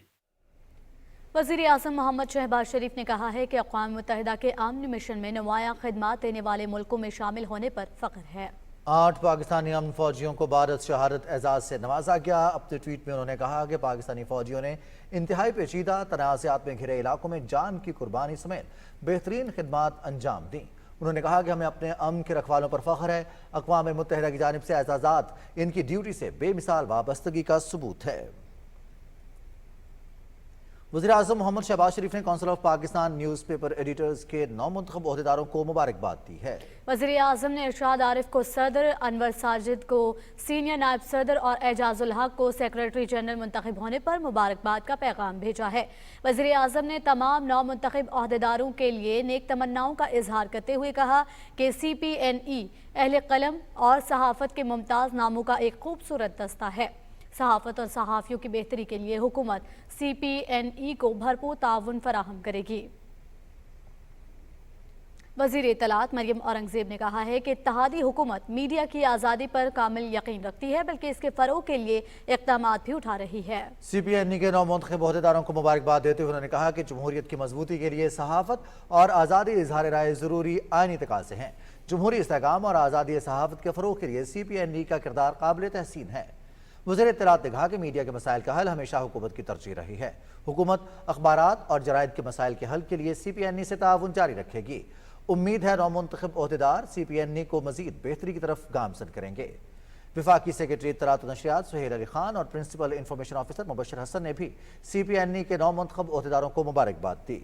वज़ीर आज़म मोहम्मद शहबाज शरीफ ने कहा है कि अक़वाम मुत्तहिदा के अमन मिशन में नुमायां खिदमात देने वाले मुल्कों में शामिल होने पर फ़ख्र है। 8 पाकिस्तानी अमन फौजियों को भारत शहादत एजाज़ से नवाजा गया। अपने ट्वीट में उन्होंने कहा कि पाकिस्तानी फौजियों ने इंतहाई पेचीदा तनाज़ात में घिरे इलाकों में जान की कुर्बानी समेत बेहतरीन खिदमात अंजाम दी। उन्होंने कहा कि हमें अपने अमन के रखवालों पर फ़ख्र है। अक़वाम मुत्तहिदा की जानिब से एजाज़ात इनकी ड्यूटी से बेमिसाल वाबस्तगी का सबूत है। वज़ीर आज़म मोहम्मद शहबाज शरीफ ने council of Pakistan newspaper editors के नौमुंतखब ओहदेदारों को मुबारकबाद दी है। वज़ीर आज़म ने इरशाद आरिफ को सदर, अनवर साजिद को सीनियर नायब सदर और एजाजुल हक को सेक्रेटरी जनरल मुंतखब होने पर मुबारकबाद का पैगाम भेजा है। वज़ीर आज़म ने तमाम नौमुंतखब ओहदेदारों के लिए नेक तमन्नाओं का इजहार करते हुए कहा कि CPNE अहले कलम और सहाफ़त के मुमताज़ नामों का एक खूबसूरत दस्ता है। सहाफ़त और सहाफ़ियों की बेहतरी के लिए हुकूमत CPNE को भरपूर ताउन फराहम करेगी। वज़ीर इत्तलात मरियम औरंगज़ेब ने कहा है कि इत्तेहादी हुकूमत मीडिया की आज़ादी पर कामिल यकीन रखती है, बल्कि इसके फ़रोग़ के लिए इक़दामात भी उठा रही है। CPNE के नौमुंतखब ओहदेदारों को मुबारकबाद देते हुए उन्होंने कहा कि जमहूरियत की मजबूती के लिए सहाफ़त और आज़ादी इज़हार राय ज़रूरी आइनी तकाज़े हैं। जमहूरी इस्तेहकाम और आज़ादी सहाफ़त के फ़रोग़ के लिए CPNE का किरदार काबिल तहसीन है। वज़ीर इत्तलात ने कहा कि मीडिया के मसाइल का हल हमेशा हुकूमत की तरजीह रही है। हुकूमत अखबारात और जराइद के मसाइल के हल के लिए CPNE से ताउन जारी रखेगी। उम्मीद है नौमुंतखब ओहदेदार CPNE को मज़ीद बेहतरी की तरफ गामज़न करेंगे। वफाकी सेक्रेटरी इत्तलात व नशरियात सुहेल अली खान और principal information officer Mubashir Hasan ने भी CPNE के नौमुंतखब ओहदेदारों को मुबारकबाद दी।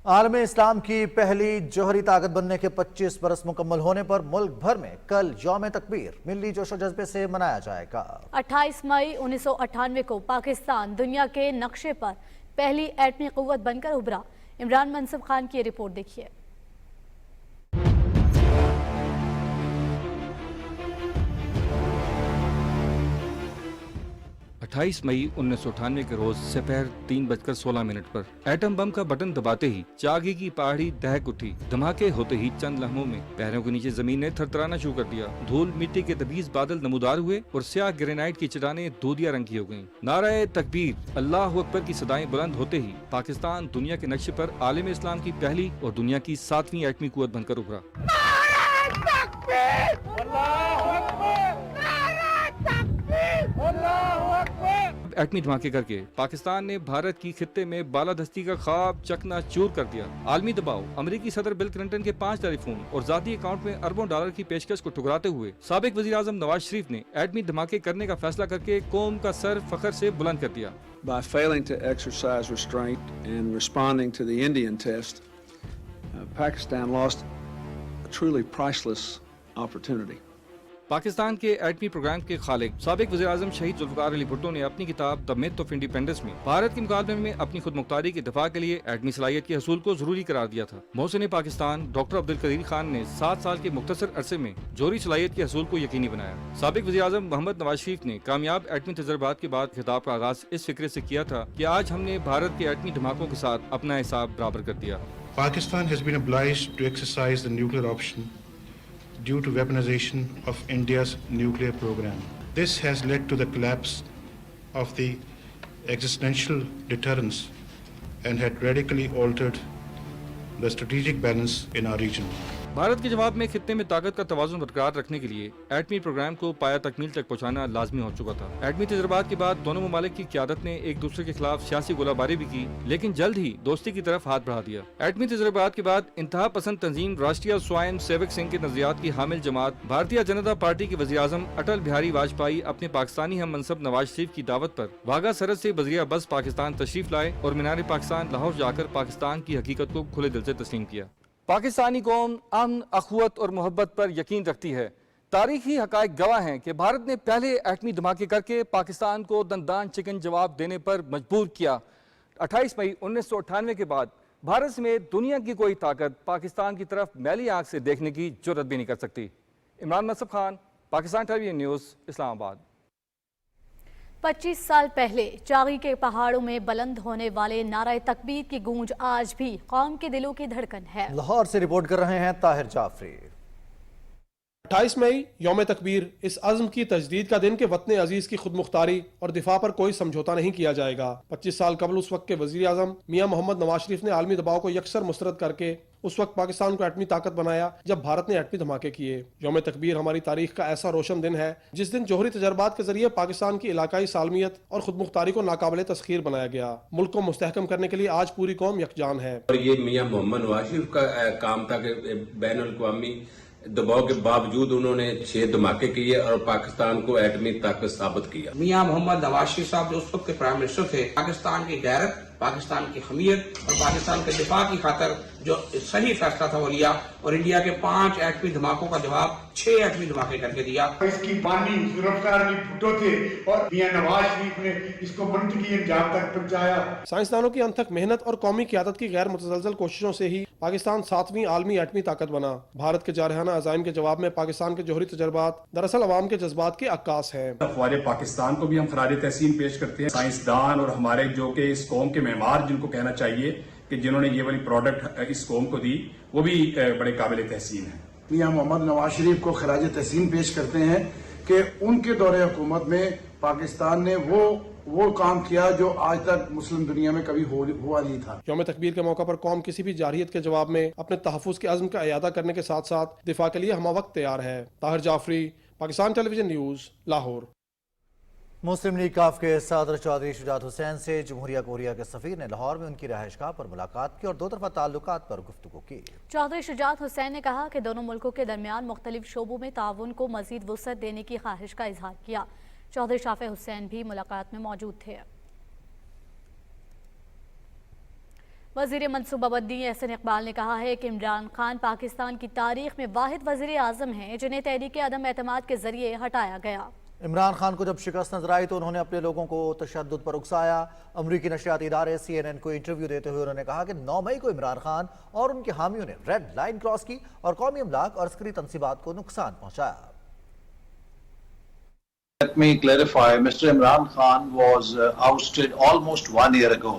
आलम इस्लाम की पहली जौहरी ताकत बनने के 25 बरस मुकम्मल होने पर मुल्क भर में कल यौम तकबीर मिली जोशो जज्बे से मनाया जाएगा। 28 मई 1998 को पाकिस्तान दुनिया के नक्शे पर पहली एटमी कुव्वत बनकर उभरा। इमरान मनसूब खान की रिपोर्ट देखिए। 28 मई 1998 के रोज दोपहर 3:16 पर एटम बम का बटन दबाते ही चागी की पहाड़ी दहक उठी। धमाके होते ही चंद लम्हों में पैरों के नीचे जमीन ने थरथराना शुरू कर दिया। धूल मिट्टी के तबीज बादल नमूदार हुए और स्याह ग्रेनाइट की चट्टानें दूधिया रंग की हो गयीं। नाराए तकबीर, अल्लाह अकबर की सदाएं बुलंद होते ही पाकिस्तान दुनिया के नक्शे पर आलम इस्लाम की पहली और दुनिया की 7वीं एटमी कुव्वत बनकर उभरा। एटमी धमाके करके पाकिस्तान ने भारत की खित्ते में बालादस्ती का ख्वाब चकनाचूर कर दिया। आलमी दबाव, अमेरिकी सदर बिल क्लिंटन के 5 टेलीफोन और जाती अकाउंट में अरबों डॉलर की पेशकश को ठुकराते हुए साबिक वज़ीर आज़म नवाज शरीफ ने एटमी धमाके करने का फैसला करके कौम का सर फखर से बुलंद कर दिया। By failing to exercise restraint and responding to the Indian test, Pakistan lost a truly priceless opportunity. Pakistan के एटमी प्रोग्राम के खालिक साबिक वज़ीर आज़म शहीद जुल्फ़िकार अली भुट्टो ने अपनी किताब द मिथ ऑफ इंडिपेंडेंस में भारत के मुकाबले में अपनी खुद मुख्तारी के दफा के लिए एटमी सलाहियत के हसूल को जरूरी करार दिया था। मोहसिन पाकिस्तान डॉक्टर अब्दुल कदीर खान ने 7 साल के मुख्तसर अरसे में जोहरी सलाहियत के हसूल को यकीनी बनाया। साबिक वज़ीर आज़म मोहम्मद नवाज शरीफ ने कामयाब एटमी तजर्बात के बाद खिताब का आगाज इस फिक्रे से किया था कि आज हमने भारत के एटमी धमाकों के साथ अपना हिसाब बराबर कर दिया। Pakistan has been obliged to exercise the nuclear option due to weaponization of India's nuclear program. This has led to the collapse of the existential deterrence and had radically altered the strategic balance in our region. Bharat के जवाब में खित्ते में ताकत का तवाज़ुन बरकरार रखने के लिए एटमी प्रोग्राम को पाया तकमील तक पहुंचाना लाजमी हो चुका था। एटमी तजर्बात के बाद दोनों ममालिक की क़यादत ने एक दूसरे के खिलाफ सियासी गोलाबारी भी की, लेकिन जल्द ही दोस्ती की तरफ हाथ बढ़ा दिया। एटमी तजर्बात के बाद इंतहा पसंद तंजीम राष्ट्रीय स्वयं सेवक संघ के नजरियात की हामिल जमात भारतीय जनता पार्टी के वज़ीर आज़म अटल बिहारी वाजपेयी अपने पाकिस्तानी हम मनसब नवाज शरीफ की दावत पर वाघा सरहद से बजरिया बस पाकिस्तान तशरीफ लाए और मीनार पाकिस्तान लाहौर जाकर पाकिस्तान की हकीकत को खुले दिल से तस्लीम किया। पाकिस्तानी कौम अमन, अखुवत और मोहब्बत पर यकीन रखती है। तारीखी हकायक गवाह हैं कि भारत ने पहले एटमी धमाके करके पाकिस्तान को दंदान चिकन जवाब देने पर मजबूर किया। 28 मई 1998 के बाद भारत समेत दुनिया की कोई ताकत पाकिस्तान की तरफ मैली आंख से देखने की जुर्रत भी नहीं कर सकती। Imran Nasab Khan, Pakistan television news, Islamabad. 25 साल पहले चागी के पहाड़ों में बुलंद होने वाले नारे तकबीर की गूंज आज भी कौम के दिलों की धड़कन है। लाहौर से रिपोर्ट कर रहे हैं ताहिर जाफरी। 28 मई यौम तकबीर इस अज़्म की तजदीद का दिन के वतन अजीज की खुद मुख्तारी और दिफा पर कोई समझौता नहीं किया जाएगा। 25 साल कबल उस वक्त के वज़ीर आज़म मियां मोहम्मद नवाज शरीफ ने आलमी दबाव को यकसर मुस्तरद करके उस वक्त पाकिस्तान को एटमी ताकत बनाया जब भारत ने एटमी धमाके किए। यौम तकबीर हमारी तारीख का ऐसा रोशन दिन है जिस दिन जोहरी तजर्बात के जरिए पाकिस्तान की इलाकाई सालमियत और खुद मुख्तारी को नाकाबिले तस्खीर बनाया गया। मुल्क को मुस्तहकम करने के लिए आज पूरी कौम यकजान है। और ये मियां मोहम्मद नवाज शरीफ का काम था कि बैनुल अक़वामी दबाव के बावजूद उन्होंने 6 धमाके किए और पाकिस्तान को एटमी ताकत साबित किया। मियां मोहम्मद नवाज शरीफ साहब जो उस वक्त के प्राइम मिनिस्टर थे, पाकिस्तान की गैरत, पाकिस्तान की हमीयत और पाकिस्तान के दिफा की खातर जो सही फैसला था वो लिया और इंडिया के 5 एटमी धमाकों का जवाब 6 एटमी धमाके करके दिया। इसकी बानी जुल्फ़िकार अली भुट्टो थे और मियां नवाज शरीफ ने इसको मंतकी अंजाम तक पहुंचाया। साइंसदानों की अनथक मेहनत और कौमी क़यादत की गैर मुतज़लज़ल कोशिशों से ही पाकिस्तान 7वीं आलमी एटमी ताकत बना। भारत के जारहाना अज़ाइम के जवाब में पाकिस्तान के जोहरी तजर्बात दरअसल अवाम के जज्बात के अक्कास हैं। अखबार पाकिस्तान को भी हम खराज तहसीन पेश करते हैं। साइंसदान और हमारे जो के इस कौम के मेहमान जिनको कहना चाहिए कि जिन्होंने ये वाली प्रोडक्ट इस कौम को दी वो भी बड़े काबिल तहसीन है। मियां मोहम्मद नवाज शरीफ को खराज तहसीन पेश करते हैं कि उनके दौरे हुकूमत में पाकिस्तान ने वो काम किया जो आज तक मुस्लिम दुनिया में कभी हुआ नहीं था। यौम तकबीर के मौका पर कौम किसी भी जारहियत के जवाब में अपने तहफ़्फ़ुज़ के अज़्म का इयादा करने के साथ साथ दिफा के लिए हमवक्त तैयार है। Tahir Jafri, Pakistan television news, Lahore. मुस्लिम लीग काफ के सदर चौधरी शुजात हुसैन से जमहूरिया कोरिया के सफीर ने लाहौर में उनकी रहायशगाह पर मुलाकात की और दो तरफा ताल्लुकात पर गुफ्तगू की। चौधरी शुजात हुसैन ने कहा कि दोनों मुल्कों के दरमियान मुख्तलिफ शोबों में ताउन को मजीद वुसअत देने की ख्वाहिश का इजहार किया। चौधरी शाफे हुसैन भी मुलाकात में मौजूद थे। वजीर मनसूबाबंदी एहसन इकबाल ने कहा है कि इमरान खान पाकिस्तान की तारीख में वाहिद वजीर आजम हैं जिन्हें तहरीक अदम एतमाद के जरिए हटाया गया। इमरान खान को जब शिकस्त नजर आई तो उन्होंने अपने लोगों को तशद्दुद पर उकसाया। अमरीकी नशरियाती इदारे CNN को इंटरव्यू देते हुए उन्होंने कहा कि 9 मई को इमरान खान और उनके हामियों ने रेड लाइन क्रॉस की और कौमी अमलाक और अस्करी तंसीबात को नुकसान पहुंचाया। Let me clarify, Mr. Imran Khan was ousted almost 1 year ago.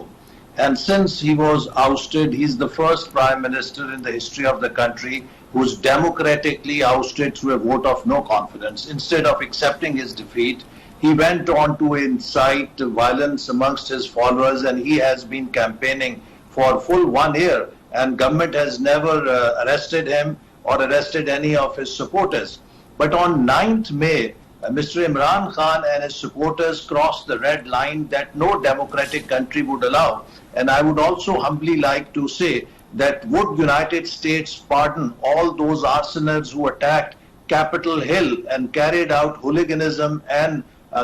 And since he was ousted, he's the first Prime Minister in the history of the country who's democratically ousted through a vote of no confidence. Instead of accepting his defeat, he went on to incite violence amongst his followers, and he has been campaigning for full 1 year, and government has never arrested him or arrested any of his supporters. But on 9th May, Mr. Imran Khan and his supporters crossed the red line that no democratic country would allow. And I would also humbly like to say that would United States pardon all those arsoners who attacked Capitol Hill and carried out hooliganism and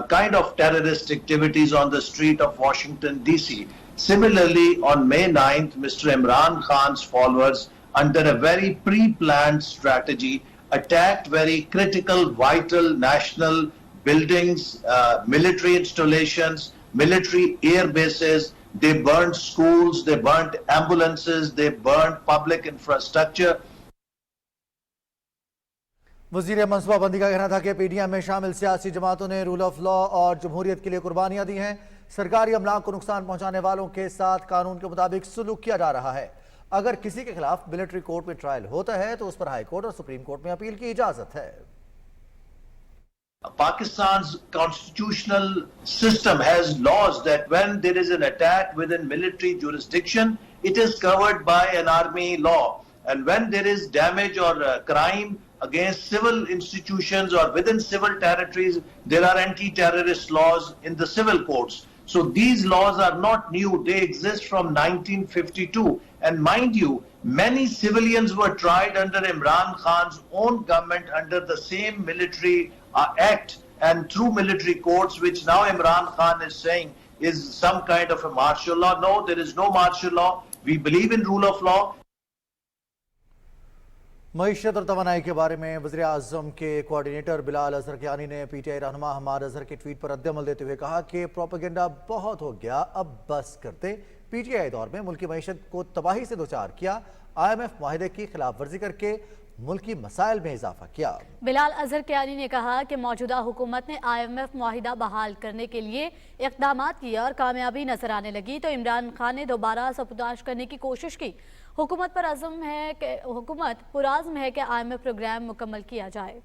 kind of terrorist activities on the street of Washington, D.C. Similarly, on May 9th, Mr. Imran Khan's followers, under a very pre-planned strategy, attacked very critical, vital national buildings, military installations, military air bases. They burned schools, they burnt ambulances, they burned public infrastructure. वज़ीर मनसूबाबंदी का कहना था कि PDM में शामिल सियासी जमातों ने रूल ऑफ लॉ और जमहूरियत के लिए कुर्बानियां दी हैं। सरकारी अमलाक को नुकसान पहुंचाने वालों के साथ कानून के मुताबिक सलूक किया जा रहा है। अगर किसी के खिलाफ मिलिट्री कोर्ट में ट्रायल होता है तो उस पर हाई कोर्ट और सुप्रीम कोर्ट में अपील की इजाजत है। Pakistan's constitutional system has laws that when there is an attack within military jurisdiction, it is covered by an army law. And when there is damage or crime against civil institutions or within civil territories, there are anti-terrorist laws in the civil courts. So these laws are not new. They exist from 1952. And mind you, many civilians were tried under Imran Khan's own government under the same military act and through military courts, which now Imran Khan is saying is some kind of a martial law. No, there is no martial law. We believe in rule of law. मईशत और तवानाई के बारे में वज़ीर आज़म के coordinator Bilal Azhar Kiani ने PTI रहनुमा हमाद अज़हर के tweet पर रद्द-ए-अमल देते हुए कहा कि प्रोपेगेंडा बहुत हो गया, अब बस करते। पीटीआई दौर में मुल्की मईशत को तबाही से दोचार किया, IMF मुआहिदे की खिलाफ वर्जी करके मुल्की मसाइल में इजाफा किया। बिलाल अज़हर कियानी ने कहा कि मौजूदा हुकूमत ने IMF मुआहिदा बहाल करने के लिए इक़दाम किए और कामयाबी नजर आने लगी तो इमरान खान ने दोबारा सबूताश करने की कोशिश की। हुकूमत पुराज़्म है कि IMF प्रोग्राम मुकम्मल किया जाए।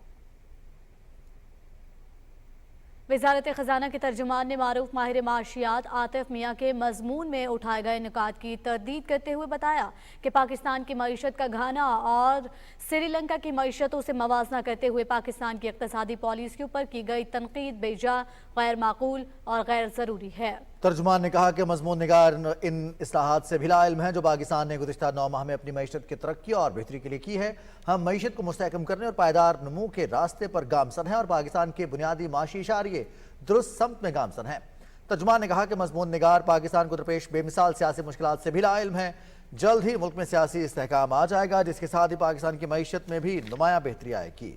वज़ारत ख़ज़ाना के तर्जुमान ने मारूफ माहिर माशियात आतिफ मियाँ के मज़मून में उठाए गए निकात की तरदीद करते हुए बताया कि पाकिस्तान की मईशत का घाना और श्रीलंका की मईशतों से मवाजना करते हुए पाकिस्तान की इक़्तिसादी पॉलिसियों पर की गई तनकीद बेजा, गैर माकूल और गैर ज़रूरी है। तर्जुमान ने कहा कि मज़मून निगार इन इस्लाहात से भिला इल्म है जो पाकिस्तान ने गुज़िश्ता 9 माह में अपनी मईशत की तरक्की और बेहतरी के लिए की है। हम मईशत को मुस्तहकम करने और पायदार नमू के रास्ते पर गामसन हैं और पाकिस्तान के बुनियादी माशी इशारे दुरुस्त समत में गामसन हैं। तर्जुमान ने कहा कि मज़मून निगार पाकिस्तान को दरपेश बेमिसाल सियासी मुश्किलात से भिला इल्म है। जल्द ही मुल्क में सियासी इस्तेहकाम आ जाएगा जिसके साथ ही पाकिस्तान की मईशत में भी नुमायां बेहतरी आएगी।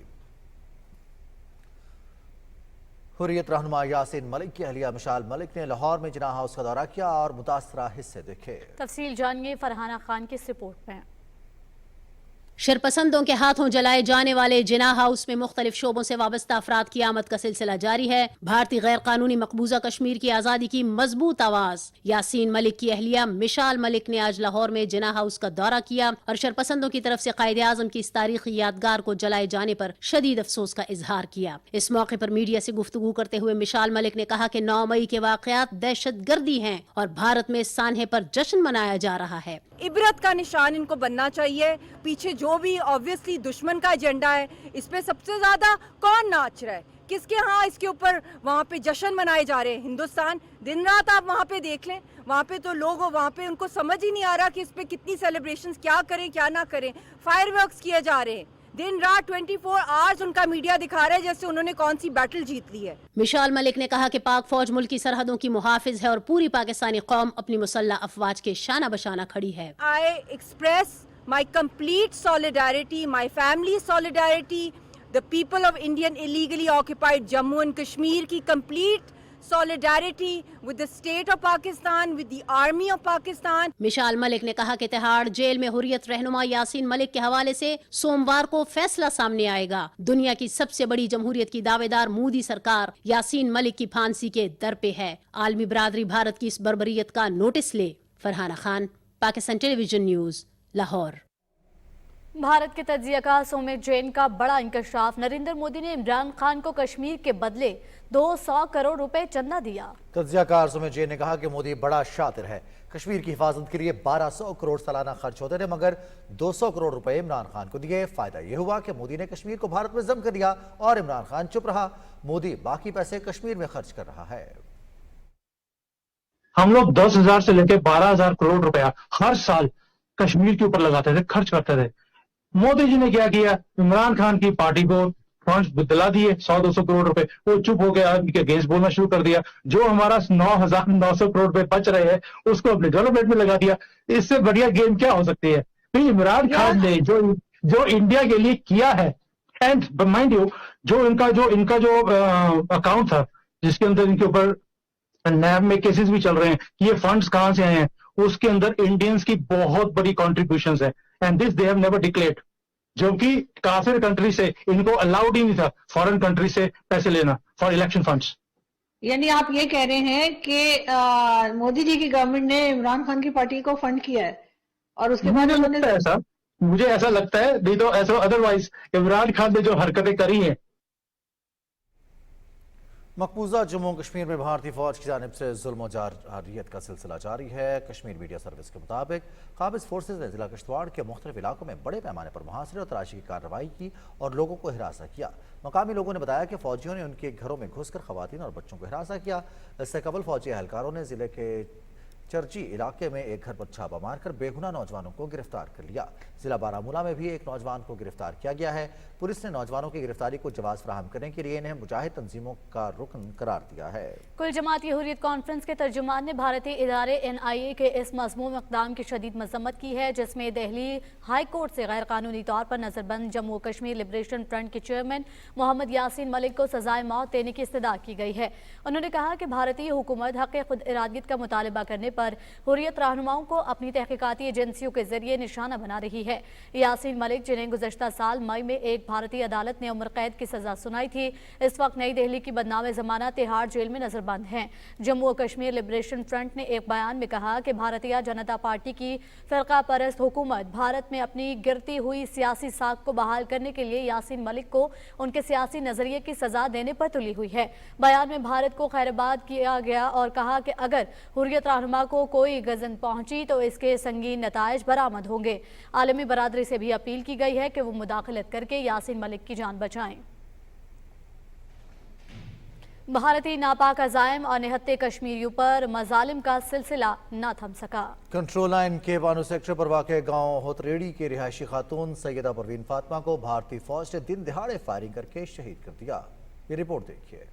हुर्रियत रहनुमा यासीन मलिक की अहलिया मिशाल मलिक ने लाहौर में जिना हाउस का दौरा किया और मुतासरा हिस्से देखे। तफसील जानिए फरहाना खान की रिपोर्ट में। शरपसंदों के हाथों जलाए जाने वाले जिना हाउस में मुख्तलिफ शोबों से वाबस्ता अफराद की आमद का सिलसिला जारी है। भारतीय गैर कानूनी मकबूजा कश्मीर की आज़ादी की मजबूत आवाज यासीन मलिक की अहलिया मिशाल मलिक ने आज लाहौर में जिना हाउस का दौरा किया और शरपसंदों की तरफ से कायदे आज़म की इस तारीखी यादगार को जलाए जाने पर शदीद अफसोस का इजहार किया। इस मौके पर मीडिया से गुफ्तगू करते हुए मिशाल मलिक ने कहा कि 9 मई के वाक़यात दहशत गर्दी हैं और भारत में इस सानहे पर जश्न मनाया जा रहा है। इबरत का निशान इनको बनना चाहिए। पीछे जो भी ऑब्वियसली दुश्मन का एजेंडा है, इस पे सबसे ज्यादा कौन नाच रहा है, किसके यहाँ इसके ऊपर वहाँ पे जश्न मनाए जा रहे हैं। हिंदुस्तान दिन रात आप वहाँ पे देख लें, वहाँ पे तो लोग वहाँ पे उनको समझ ही नहीं आ रहा कि इस पे कितनी सेलिब्रेशंस क्या करें क्या ना करें। फायरवर्क्स किए जा रहे हैं दिन रात 24 आवर्स उनका मीडिया दिखा रहा है जैसे उन्होंने कौन सी बैटल जीत ली है। मिशाल मलिक ने कहा कि पाक फौज मुल्क की सरहदों की मुहाफिज है और पूरी पाकिस्तानी कौम अपनी मुसल्लह अफवाज के शाना बशाना खड़ी है। I express my complete solidarity, my family solidarity, the people of Indian illegally occupied Jammu and Kashmir की complete solidarity with the state of Pakistan, with the army of Pakistan. Mishal Malik ने कहा कि तिहाड़ जेल में हुर्रियत रहनुमा यासीन मलिक के हवाले से सोमवार को फैसला सामने आएगा। दुनिया की सबसे बड़ी जमहूरियत की दावेदार मोदी सरकार यासीन मलिक की फांसी के दर पे है। आलमी बरादरी भारत की इस बर्बरियत का नोटिस ले। Farhana Khan, Pakistan television news, Lahore. भारत के तज्जियाकार सौम्य जैन का बड़ा इंकशाफ। नरेंद्र मोदी ने इमरान खान को कश्मीर के बदले 200 करोड़ रुपए चंदा दिया। तज्जियाकार सौम्य जैन ने कहा कि मोदी बड़ा शातिर है। कश्मीर की हिफाजत के लिए 1200 करोड़ सालाना खर्च होते थे मगर 200 करोड़ रुपए इमरान खान को दिए। फायदा यह हुआ कि मोदी ने कश्मीर को भारत में जम कर दिया और इमरान खान चुप रहा। मोदी बाकी पैसे कश्मीर में खर्च कर रहा है। हम लोग 10,000 से लेकर 12,000 करोड़ रुपया हर साल कश्मीर के ऊपर लगाते थे, खर्च करते थे। मोदी जी ने क्या किया, इमरान खान की पार्टी को फंड्स दिला दिए 100-200 करोड़ रुपए। वो चुप हो गया, इनके अगेंस्ट बोलना शुरू कर दिया। जो हमारा 9,900 करोड़ रुपए बच रहे हैं उसको अपने डेवलपमेंट में लगा दिया। इससे बढ़िया गेम क्या हो सकती है। फिर इमरान खान ने जो इंडिया के लिए किया है, एंड माइंड यू जो इनका जो अकाउंट था जिसके अंदर इनके ऊपर नैब में केसेस भी चल रहे हैं कि ये फंड्स कहां से आए हैं, उसके अंदर इंडियंस की बहुत बड़ी कॉन्ट्रीब्यूशंस है and this they have never declared. जो कि काफिर कंट्री से इनको अलाउड ही नहीं था फॉरेन कंट्री से पैसे लेना फॉर इलेक्शन फंड्स। यानी आप ये कह रहे हैं कि मोदी जी की गवर्नमेंट ने इमरान खान की पार्टी को फंड किया है और उसके बाद मुझे ऐसा लगता है, नहीं तो ऐसा अदरवाइज इमरान खान ने जो हरकतें करी हैं। मकबूजा जम्मू कश्मीर में भारतीय फौज की जानिब से जुल्म और जारहारियत का सिलसिला जारी है। कश्मीर मीडिया सर्विस के मुताबिक काबिज फोर्सेज ने जिला किश्तवाड़ के मुख्तलिफ इलाकों में बड़े पैमाने पर मुहासरे और तलाशी की कार्रवाई की और लोगों को हिरासा किया। मकामी लोगों ने बताया कि फौजियों ने उनके घरों में घुसकर खवातीन और बच्चों को हिरासा किया। इससे कबल फौजी एहलकारों ने जिले के चर्ची इलाके में एक घर पर छापा मारकर बेगुनाह नौजवानों को गिरफ्तार कर लिया। जिला बारामूला में भी एक नौजवान को गिरफ्तार किया गया है। पुलिस ने नौजवानों की गिरफ्तारी को जवाब फराहम करने के लिए इन्हें मुजाहिद तंजीमों का रुकन करार दिया है। कुल जमाती हुर्रियत कॉन्फ्रेंस के तर्जुमान ने भारतीय इदारे NIA के इस मज़मूम इक़दाम की शदीद मज़म्मत की है, जिसमें दिल्ली हाई कोर्ट से गैर कानूनी तौर पर नजरबंद जम्मू कश्मीर लिबरेशन फ्रंट के चेयरमैन मोहम्मद यासीन मलिक को सजाए मौत देने की इस्तदा की गई है। उन्होंने कहा कि भारतीय हुकूमत हक़ खुद इरादगियत का मुतालबा करने पर हुर्रियत रहनुमाओं को अपनी तहकीकाती एजेंसियों के जरिए निशाना बना रही है। यासीन मलिक, जिन्हें गुज़श्ता साल मई में एक भारतीय अदालत ने उम्र कैद की सजा सुनाई थी, इस वक्त नई दिल्ली की बदनाम ज़माना तिहाड़ जेल में नजरबंद हैं। जम्मू कश्मीर लिबरेशन फ्रंट ने एक बयान में कहा कि भारतीय जनता पार्टी की फ़िरका परस्त हुकूमत भारत में अपनी गिरती हुई सियासी साख को बहाल करने के लिए यासीन मलिक को उनके सियासी नजरिए की सजा देने पर तुली हुई है। बयान में भारत को खैरबाद किया गया और कहा कि अगर हुर्रियत रहनुमा को कोई गजन पहुंची तो इसके संगीन नताइज बरामद होंगे। आलमी बरादरी से भी अपील की गई है कि वो मुदाखलत करके यासीन मलिक की जान बचाएं। भारतीय नापाक अज़ाइम और निहत्ते कश्मीरियों पर मजालिम का सिलसिला न थम सका। कंट्रोल लाइन के बानो सेक्टर पर वाक़ गांव होतरेड़ी के रिहायशी खातून सैयदा परवीन फातिमा को भारतीय फौज ने दिन दिहाड़े फायरिंग करके शहीद कर दिया। ये रिपोर्ट देखिए।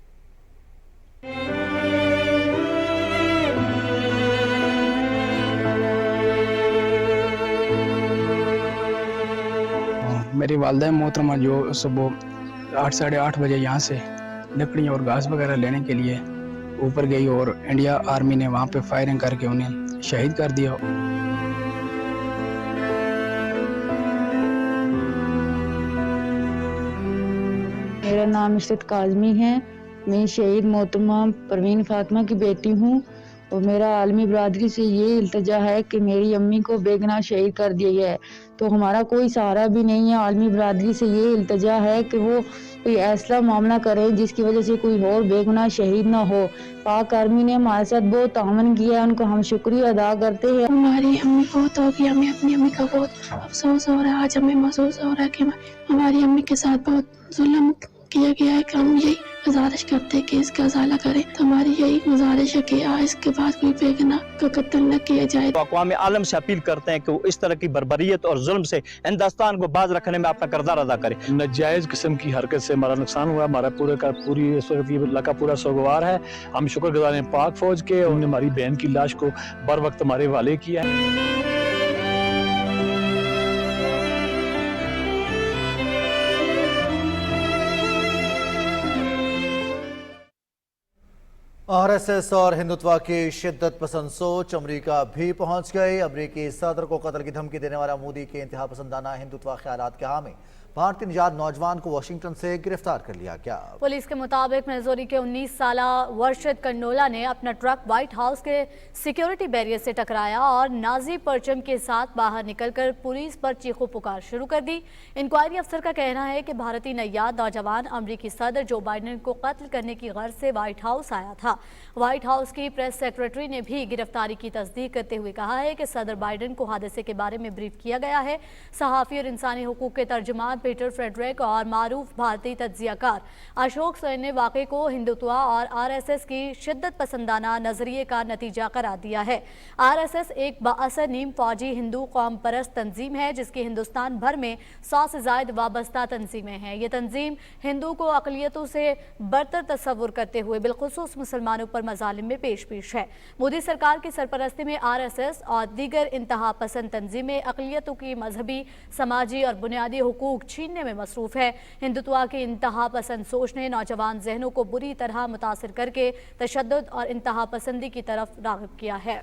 मेरी वालदा मोहतरमा जो सुबह 8 साढ़े 8 बजे यहाँ से लकड़ियाँ और घास वगैरह लेने के लिए ऊपर गई और इंडिया आर्मी ने वहाँ पे फायरिंग करके उन्हें शहीद कर दिया। मेरा नाम इशरत काज़मी है। मैं शहीद मोहतरमा परवीन फातिमा की बेटी हूँ और मेरा आलमी बरादरी से ये इल्तिजा है कि मेरी अम्मी को बेगुनाह शहीद कर दिया गया है, तो हमारा कोई सहारा भी नहीं है। आलमी बरादरी से ये इल्तिजा है कि वो कोई ऐसा मामला करे जिसकी वजह से कोई और बेगुनाह शहीद ना हो। पाक आर्मी ने हमारे साथ बहुत तावन किया है, उनको हम शुक्रिया अदा करते हैं। हमारी अम्मी बहुत हो गई, हमें अपनी अम्मी का बहुत अफसोस हो रहा है। आज हमें महसूस हो रहा है कि हमारी अम्मी के साथ बहुत जुल्म किया गया है कि हम यही गुजारिश करते हैं कि इसका अजाला करें। तो हमारी यही गुजारिश है कि इसके बाद कोई बेगुनाह का कत्ल न किया जाए। तो अक़वाम आलम से अपील करते हैं कि वो इस तरह की बर्बरियत और जुल्म से हिंदुस्तान को बाज रखने में अपना किरदार अदा करें। नाजायज किस्म की हरकत से हमारा नुकसान हुआ, हमारा पूरी इस वक्त ये इलाका पूरा सोगवार है। हम शुक्रगुजार हैं पाक फौज के, उन्होंने हमारी बहन की लाश को बर वक्त हमारे हवाले किया है। RSS और हिंदुत्व की शिद्दत पसंद सोच अमरीका भी पहुंच गई। अमरीकी सदर को कत्ल की धमकी देने वाला मोदी के इंतहा पसंदाना हिंदुत्व ख्यालात के हामी भारतीय निजात नौजवान को वाशिंगटन से गिरफ्तार कर लिया गया। पुलिस के मुताबिक मिज़ोरी के 19 साला वर्षद कंडोला ने अपना ट्रक व्हाइट हाउस के सिक्योरिटी बैरियर से टकराया और नाजी परचम के साथ बाहर निकलकर पुलिस पर चीखो पुकार शुरू कर दी। इंक्वायरी अफसर का कहना है कि भारतीय नैयाद नौजवान अमरीकी सदर जो बाइडेन को कत्ल करने की गर्ज से व्हाइट हाउस आया था। व्हाइट हाउस की प्रेस सेक्रेटरी ने भी गिरफ्तारी की तस्दीक करते हुए कहा है कि सदर बाइडेन को हादसे के बारे में ब्रीफ किया गया है। सहाफ़ी और इंसानी हुकूक के तर्जुमान पीटर फ्रेडरिक और मारूफ भारतीय तज्जियाकार अशोक सेन ने वाक़े को हिंदुत्व और RSS की शिद्दत पसंदाना नजरिए का नतीजा करार दिया है। RSS एक बाअसर नीम फौजी हिंदू कौम परस्त तंजीम है जिसकी हिंदुस्तान भर में 100 से ज़ायद वाबस्ता तंजीमें हैं। ये तंजीम हिंदू को अक़लियतों से बरतर तस्वुर करते हुए बिलखुसूस मुसलमानों पर मजालिम में पेश है। मोदी सरकार की सरपरस्ती में RSS और दीगर इंतहा पसंद तंजीमें अक़लियतों की मजहबी, समाजी और बुनियादी हुकूक छीनने में मसरूफ है। हिंदुत्व की इंतहा पसंद सोच ने नौजवान जहनों को बुरी तरह मुतासिर करके तशद्दुद और इंतहा पसंदी की तरफ राग़िब किया है।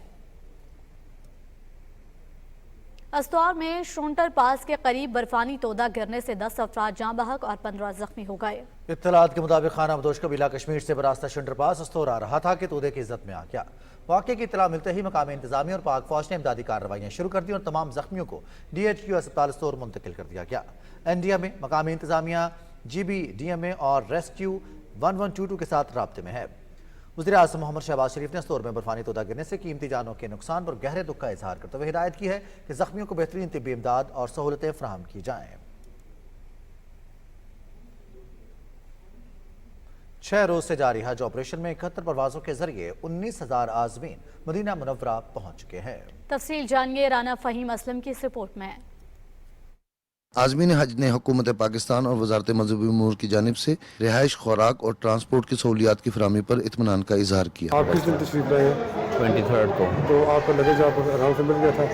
अस्तौर में शोंटर पास के करीब बर्फानी तोदा गिरने से 10 अफराद जाँ बहक और 15 जख्मी हो गए। इत्तलात के मुताबिक खाना बदोश कबीला कश्मीर से बरास्ता शोंटर पास अस्तौर आ रहा था कि तोदे की इज्जत में आ गया। वाक़े की इत्तला मिलते ही मकामी इंतजामिया और पाक फौज ने इमदादी कार्रवाइयाँ शुरू कर दी और तमाम जख्मियों को DHQ अस्पताल अस्तौर मुंतकिल कर दिया गया। NDA में मकामी इंतजामिया, GB, DMA और रेस्क्यू 1122 के साथ राब्ते में है। वज़ीर आज़म मोहम्मद शहबाज शरीफ ने इस्तोर में बर्फानी तोदा गिरने से कीमती जानों के नुकसान पर गहरे दुख का इजहार करते हुए हिदायत की है कि जख्मियों को बेहतरीन तिब्बी इमदाद और सहूलतें फराहम की जाएँ। 6 रोज से जारी हज ऑपरेशन में 71 परवाजों के जरिए 19,000 आज़मीन मदीना मुनव्वरा पहुंच चुके हैं। तफसील जानिए राना फहीम असलम की इस रिपोर्ट में। आज़मीन हज ने हुकूमत पाकिस्तान और वजारत मजहबी उमूर की जानिब से रिहाइश, खुराक और ट्रांसपोर्ट की सहूलियात की फराहमी पर इत्मीनान का इजहार किया। आप किस दिन तशरीफ लाए हैं? 23 को। तो आपका लगेज आप आराम से मिल गया था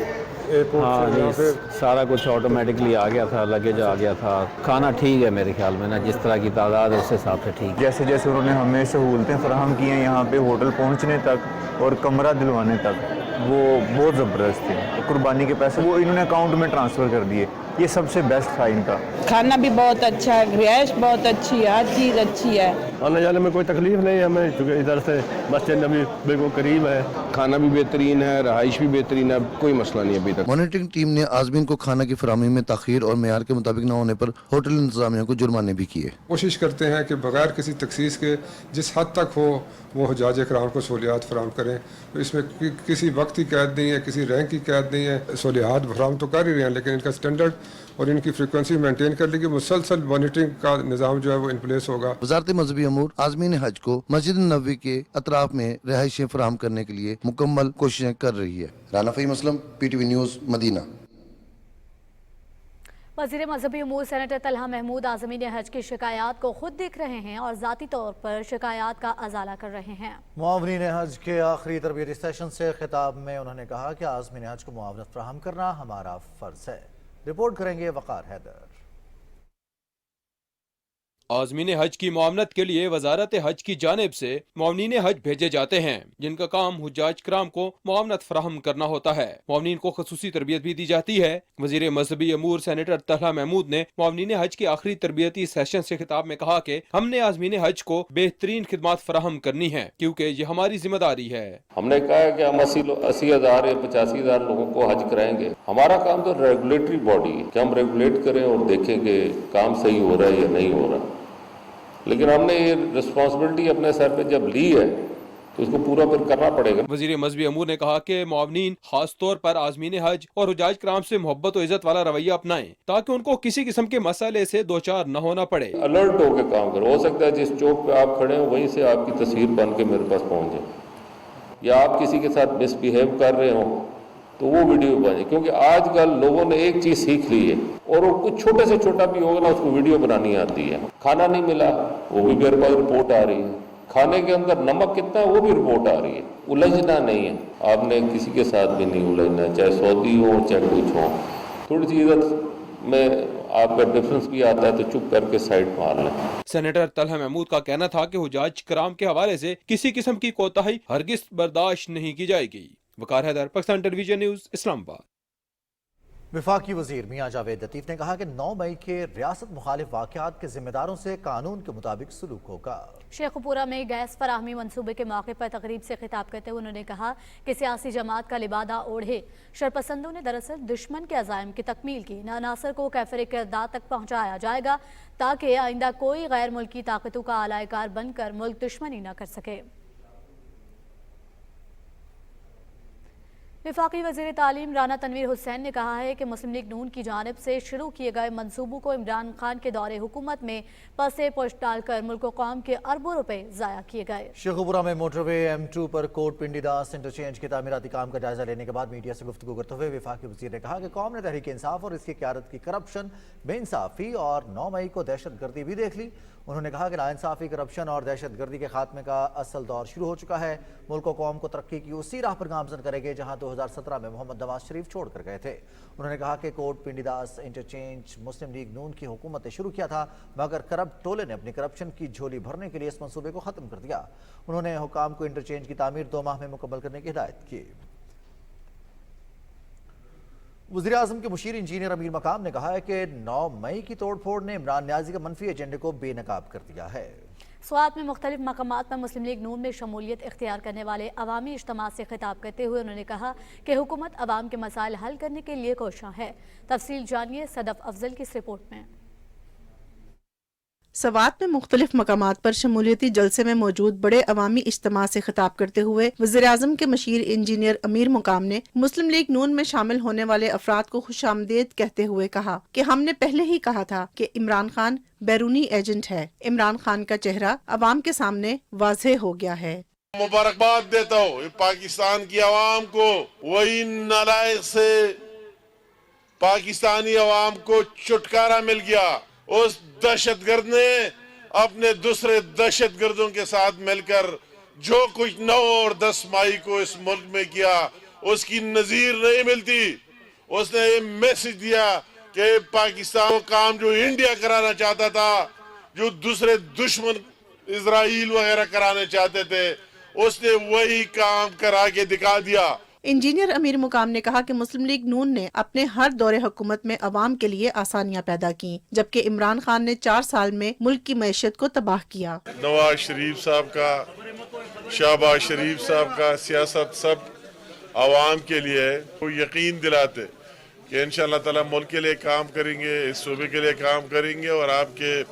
एयरपोर्ट से? सारा कुछ ऑटोमेटिकली आ गया था, लगेज आ गया था। खाना ठीक है मेरे ख्याल में ना, जिस तरह की तादाद है उस हिसाब से ठीक। जैसे जैसे उन्होंने हमें सहूलतें फराहम की हैं यहाँ पे होटल पहुँचने तक और कमरा दिलवाने तक, वो बहुत ज़बरदस्त थी। कुर्बानी के पैसे वो इन्होंने अकाउंट में ट्रांसफ़र कर दिए, ये सबसे बेस्ट था इनका। खाना भी बहुत अच्छा है, रिहाइश बहुत अच्छी है, हर चीज़ अच्छी है। आने जाने में कोई तकलीफ नहीं है हमें, क्योंकि इधर से मस्जिद नबी बिल्कुल करीब है। खाना भी बेहतरीन है, रहाइश भी बेहतरीन है, कोई मसला नहीं अभी तक। मॉनिटरिंग टीम ने आज़मीन को खाना की फराहमी में ताख़ीर और मेयार के मुताबिक न होने पर होटल इंतजामिया को जुर्माने भी किए। कोशिश करते हैं कि बगैर किसी तखसीस के जिस हद तक हो वो हुज्जाज इकराम को सहूलियात फराहम करें। तो इसमें किसी वक्त की कैद नहीं है, किसी रैंक की कैद नहीं है। सहूलियात फराहम तो कर ही रहे हैं, लेकिन इनका स्टैंडर्ड और इनकी फ्रीक्वेंसी मेंटेन कर ली कि मुसलसल मॉनिटरिंग का निज़ाम जो है वो इन प्लेस होगा। वज़ारत मजहबी अमूर आज़मीन हज को मस्जिद नबवी के अतराफ में रहायशें फराहम करने के लिए मुकम्मल कोशिशें कर रही है। Rana Faheem Aslam, PTV news, Medina. वज़ीर मजहबी अमूर सेनेटर तलहा महमूद आज़मीन हज की शिकायत को खुद देख रहे हैं और ज़ाती तौर पर शिकायत का अजाला कर रहे हैं। मुआवनीन हज के आखिरी तरबियती सेशन से खिताब में उन्होंने कहा कि आज़मीन हज को मुआवनत फराहम करना हमारा फ़र्ज है। रिपोर्ट करेंगे वक़ार हैदर। आज़मीन हज की मुआवनत के लिए वजारत हज की जानिब से मुआवनीन हज भेजे जाते हैं, जिनका काम हुज्जाज कराम को मुआवनत फराहम करना होता है। मुआवनीन को खसूसी तरबियत भी दी जाती है। वज़ीर मजहबी अमूर सेनेटर तलहा महमूद ने मुआवनीन हज के आखिरी तरबियती सेशन से खिताब में कहा कि हमने आज़मीन हज को बेहतरीन खिदमत फराहम करनी है, क्योंकि ये हमारी जिम्मेदारी है। हमने कहा है कि हम 80,000 या 85,000 लोगों को हज कराएंगे। हमारा काम तो रेगुलेटरी बॉडी है कि हम रेगुलेट करें और देखें कि काम सही हो रहा है या नहीं हो रहा। लेकिन हमने ये रिस्पॉन्सिबिलिटी अपने सर पे जब ली है तो उसको पूरा फिर करना पड़ेगा। वज़ीर मजहबी अमूर ने कहा कि मुआवनीन खास तौर पर आज़मीन हज और हुज्जाज कराम से मोहब्बत और इज्जत वाला रवैया अपनाएं, ताकि उनको किसी किस्म के मसले से दो चार न होना पड़े। अलर्ट होकर काम करो। हो सकता है जिस चौक पे आप खड़े हो वहीं से आपकी तस्वीर बन के मेरे पास पहुंच जाए, या आप किसी के साथ मिसबिहेव कर रहे हो तो वो वीडियो बने, क्योंकि आजकल लोगों ने एक चीज सीख ली है और वो कुछ छोटे से छोटा भी होगा ना उसको वीडियो बनानी आती है। खाना नहीं मिला वो भी मेरे पास रिपोर्ट आ रही है, खाने के अंदर नमक कितना है वो भी रिपोर्ट आ रही है। उलझना नहीं है, आपने किसी के साथ भी नहीं उलझना, चाहे सऊदी हो चाहे कुछ हो। थोड़ी सी इज्जत में आपका डिफरेंस भी आता है तो चुप करके साइड मार लें। सेनेटर तलहा महमूद का कहना था कि हुज्जाज कराम के हवाले से किसी किस्म की कोताही हरगिज बर्दाश्त नहीं की जाएगी। वक़ार हैदर, पाकिस्तान टेलीविजन न्यूज़, इस्लामाबाद। वफाकी वज़ीर मियां जावेद लतीफ़ ने कहा कि 9 मई के रियासत मुखालिफ वाक़यात के जिम्मेदारों से कानून के मुताबिक सलूक होगा। शेखुपुरा में गैस फराहमी मनसूबे के मौके पर तकरीब से खिताब करते हुए उन्होंने कहा कि सियासी जमात का लिबादा ओढ़े शरपसंदों ने दरअसल दुश्मन के अज़ाइम की तकमील की। नानासर को कैफर किरदार तक पहुँचाया जाएगा ताकि आइंदा कोई गैर मुल्की ताकतों का आलाकार बनकर मुल्क दुश्मनी न कर सके। वफाकी वज़ीर तालीम राना तनवीर हुसैन ने कहा है कि मुस्लिम लीग नून की जानिब से शुरू किए गए मनसूबों को इमरान खान के दौरे हुकूमत में पसे पुष्ट डालकर मुल्क व कौम के अरबों रुपए ज़ाया किए गए। शेखुपुरा में मोटरवे M2 पर कोट पिंडी दास इंटरचेंज के तामीराती काम का जायजा लेने के बाद मीडिया से गुफ्तगू करते हुए वफाकी वज़ीर ने कहा कि कौम ने तहरीक इंसाफ और इसकी क़यादत की करप्शन, बेइंसाफ़ी और 9 मई को दहशत गर्दी भी देख ली। उन्होंने कहा कि नाइंसाफ़ी, करप्शन और दहशत गर्दी के खात्मे का असल दौर शुरू हो चुका है। मुल्क व कौम को तरक्की की उसी राह पर गामजन करेंगे जहाँ 2017 में मोहम्मद नवाज शरीफ छोड़ कर गए थे। उन्होंने कहा कि कोट पिंडी दास इंटरचेंज मुस्लिम लीग नून की हुकूमत ने शुरू किया था, मगर करप्ट टोले ने अपनी करप्शन की झोली भरने के लिए इस मंसूबे को ख़त्म कर दिया। उन्होंने हुकाम को इंटरचेंज की तामीर 2 माह में मुकम्मल करने की हिदायत की। वज़ीर आज़म के मुशीर इंजीनियर अमीर मकाम ने कहा है कि 9 मई की तोड़ फोड़ ने इमरान न्याजी के मनफी एजेंडे को बेनकाब कर दिया है। स्वात में मुख्तलिफ मकामात पर मुस्लिम लीग नून में शमूलियत इख्तियार करने वाले अवामी इज्तिमा से खिताब करते हुए उन्होंने कहा कि हुकूमत अवाम के मसाइल हल करने के लिए कोशां है। तफसील जानिए सदफ अफजल की इस रिपोर्ट में। سوات میں مختلف مقامات پر شمولیتی جلسے میں موجود بڑے عوامی اجتماع سے خطاب کرتے ہوئے وزیراعظم کے مشیر انجینئر امیر مقام نے مسلم لیگ نون میں شامل ہونے والے افراد کو خوش آمدید کہتے ہوئے کہا کہ ہم نے پہلے ہی کہا تھا کہ عمران خان بیرونی ایجنٹ ہے. عمران خان کا چہرہ عوام کے سامنے واضح ہو گیا ہے. مبارکباد دیتا ہوں پاکستان کی عوام کو. وہی نالائق سے پاکستانی عوام کو چھٹکارا مل گیا. اس دہشت گرد نے اپنے دوسرے دہشت گردوں کے ساتھ مل کر جو کچھ 9 اور 10 مئی کو اس ملک میں کیا اس کی نظیر نہیں ملتی. اس نے یہ میسج دیا کہ پاکستان کو کام جو انڈیا کرانا چاہتا تھا, جو دوسرے دشمن اسرائیل وغیرہ کرانے چاہتے تھے, اس نے وہی کام کرا کے دکھا دیا. انجینئر امیر مقام نے کہا کہ مسلم لیگ نون نے اپنے ہر دور حکومت میں عوام کے لیے آسانیاں پیدا کی, جبکہ عمران خان نے 4 سال میں ملک کی معیشت کو تباہ کیا. نواز شریف صاحب کا, شہباز شریف صاحب کا سیاست سب عوام کے لیے ہے. وہ یقین دلاتے کہ انشاءاللہ تعالی ملک کے لیے کام کریں گے, اس صوبے کے لیے کام کریں گے اور آپ کے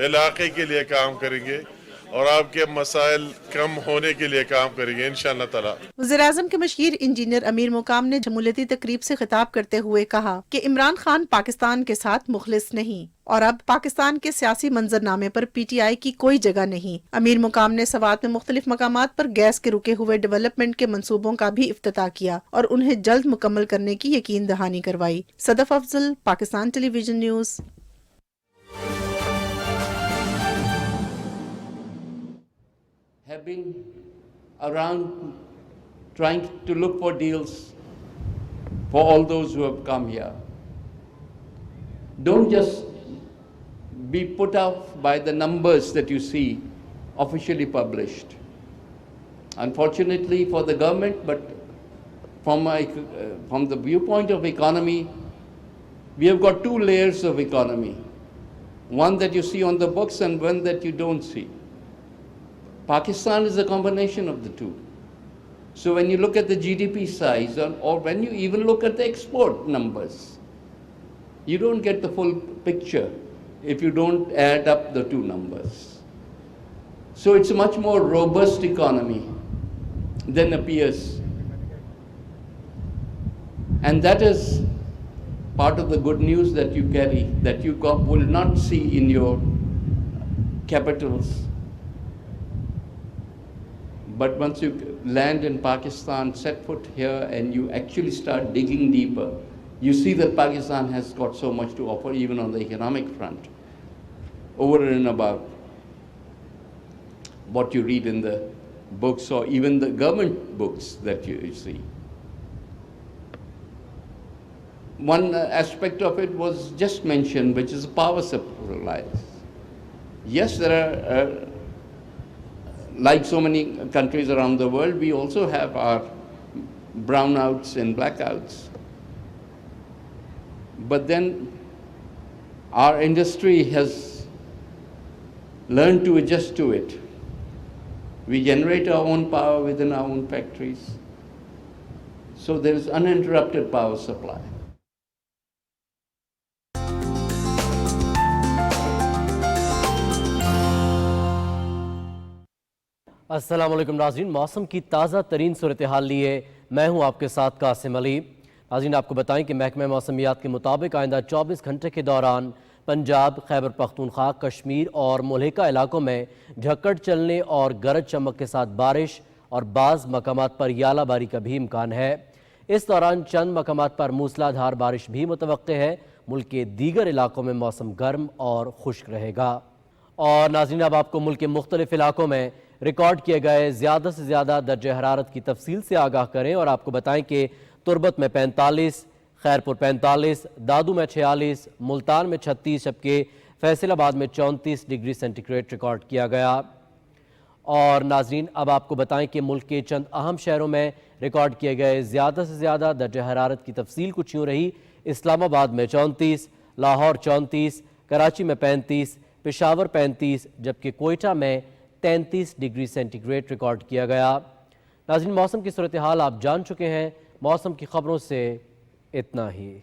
علاقے کے لیے کام کریں گے اور آپ کے مسائل کم ہونے کے لیے کام کریں گے انشاءاللہ تعالی. وزیراعظم کے مشیر انجینئر امیر مقام نے شمولیتی تقریب سے خطاب کرتے ہوئے کہا کہ عمران خان پاکستان کے ساتھ مخلص نہیں اور اب پاکستان کے سیاسی منظرنامے پر پی ٹی آئی کی کوئی جگہ نہیں. امیر مقام نے سوات میں مختلف مقامات پر گیس کے رکے ہوئے ڈیولپمنٹ کے منصوبوں کا بھی افتتاح کیا اور انہیں جلد مکمل کرنے کی یقین دہانی کروائی. Sadaf Afzal, Pakistan television news. Have been around trying to look for deals for all those who have come here. Don't just be put off by the numbers that you see officially published. Unfortunately for the government, but from the viewpoint of economy, we have got 2 layers of economy. One that you see on the books and one that you don't see. Pakistan is a combination of the 2. So when you look at the GDP size or when you even look at the export numbers, you don't get the full picture if you don't add up the 2 numbers. So it's a much more robust economy than appears. And that is part of the good news that you carry, that you will not see in your capitals. But once you land in Pakistan, set foot here, and you actually start digging deeper, you see that Pakistan has got so much to offer, even on the economic front, over and above what you read in the books or even the government books that you see. One aspect of it was just mentioned, which is power supply. Yes, there are like so many countries around the world, we also have our brownouts and blackouts. But then our industry has learned to adjust to it. We generate our own power within our own factories. So there is uninterrupted power supply. السلام علیکم ناظرین. موسم کی تازہ ترین صورتحال لیے میں ہوں آپ کے ساتھ قاسم علی. ناظرین آپ کو بتائیں کہ محکمہ موسمیات کے مطابق آئندہ 24 گھنٹے کے دوران پنجاب, خیبر پختونخوا, کشمیر اور ملحقہ علاقوں میں جھکڑ چلنے اور گرج چمک کے ساتھ بارش اور بعض مقامات پر یالہ باری کا بھی امکان ہے. اس دوران چند مقامات پر موسلا دھار بارش بھی متوقع ہے. ملک کے دیگر علاقوں میں موسم گرم اور خشک رہے گا. اور ناظرین اب آپ کو ملک کے مختلف علاقوں میں ریکارڈ کیے گئے زیادہ سے زیادہ درجہ حرارت کی تفصیل سے آگاہ کریں اور آپ کو بتائیں کہ تربت میں 45, خیرپور 45, دادو میں 46, ملتان میں 36 جبکہ فیصل آباد میں 34 ڈگری سینٹی گریڈ ریکارڈ کیا گیا. اور ناظرین اب آپ کو بتائیں کہ ملک کے چند اہم شہروں میں ریکارڈ کیے گئے زیادہ سے زیادہ درجہ حرارت کی تفصیل کچھ یوں رہی. اسلام آباد میں 34, لاہور 34, کراچی میں 35, پشاور 35 جبکہ کوئٹہ میں 33 ڈگری سینٹی گریڈ ریکارڈ کیا گیا. ناظرین موسم کی صورتحال آپ جان چکے ہیں. موسم کی خبروں سے اتنا ہی.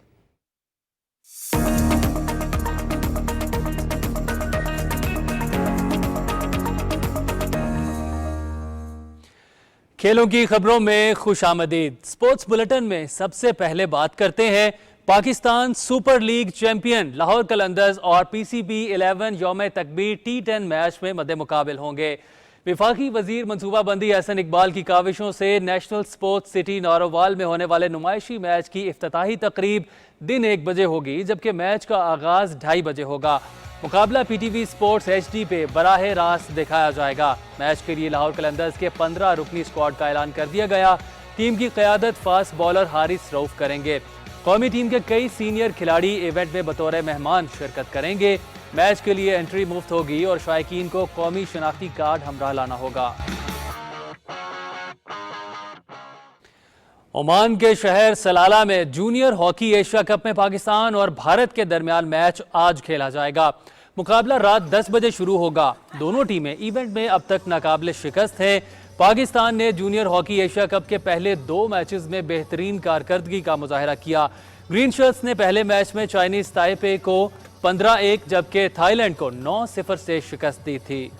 खेलों की खबरों में खुश आमदीद। स्पोर्ट्स बुलेटिन में सबसे पहले बात करते हैं Pakistan super league champion Lahore Qalandars और पीसीबी 11 यौम तकबीर T10 मैच में मद्दे मुकाबिल होंगे। विफाकी वजीर मनसूबाबंदी हसन इकबाल की काविशों से नेशनल स्पोर्ट्स सिटी नारोवाल में होने वाले नुमाइशी मैच की इफ्तिताही तकरीब दिन 1 बजे होगी, जबकि मैच का आगाज 2:30 बजे होगा। मुकाबला PTV स्पोर्ट्स HD पे बराह रास्त दिखाया जाएगा। मैच के लिए लाहौर कलंदर्स के 15 रुकनी स्क्वाड का ऐलान कर दिया गया। टीम की क़यादत फास्ट बॉलर हारिस रऊफ करेंगे। कौमी टीम के कई सीनियर खिलाड़ी इवेंट में बतौर मेहमान शिरकत करेंगे। मैच के लिए एंट्री मुफ्त होगी और शायकीन को कौमी शनाख्ती कार्ड हमरा लाना होगा। ओमान के शहर सलाला में जूनियर हॉकी एशिया कप में पाकिस्तान और भारत के दरमियान मैच आज खेला जाएगा। मुकाबला रात 10 बजे शुरू होगा। दोनों टीमें इवेंट में अब तक नाकाबिल शिकस्त हैं। पाकिस्तान ने जूनियर हॉकी एशिया कप के पहले 2 मैचेस में बेहतरीन कारकर्दगी का मुजाहरा किया। ग्रीन शर्ट्स ने पहले मैच में चाइनीज ताइपे को 15-1 जबकि थाईलैंड को 9-0 से शिकस्त दी थी।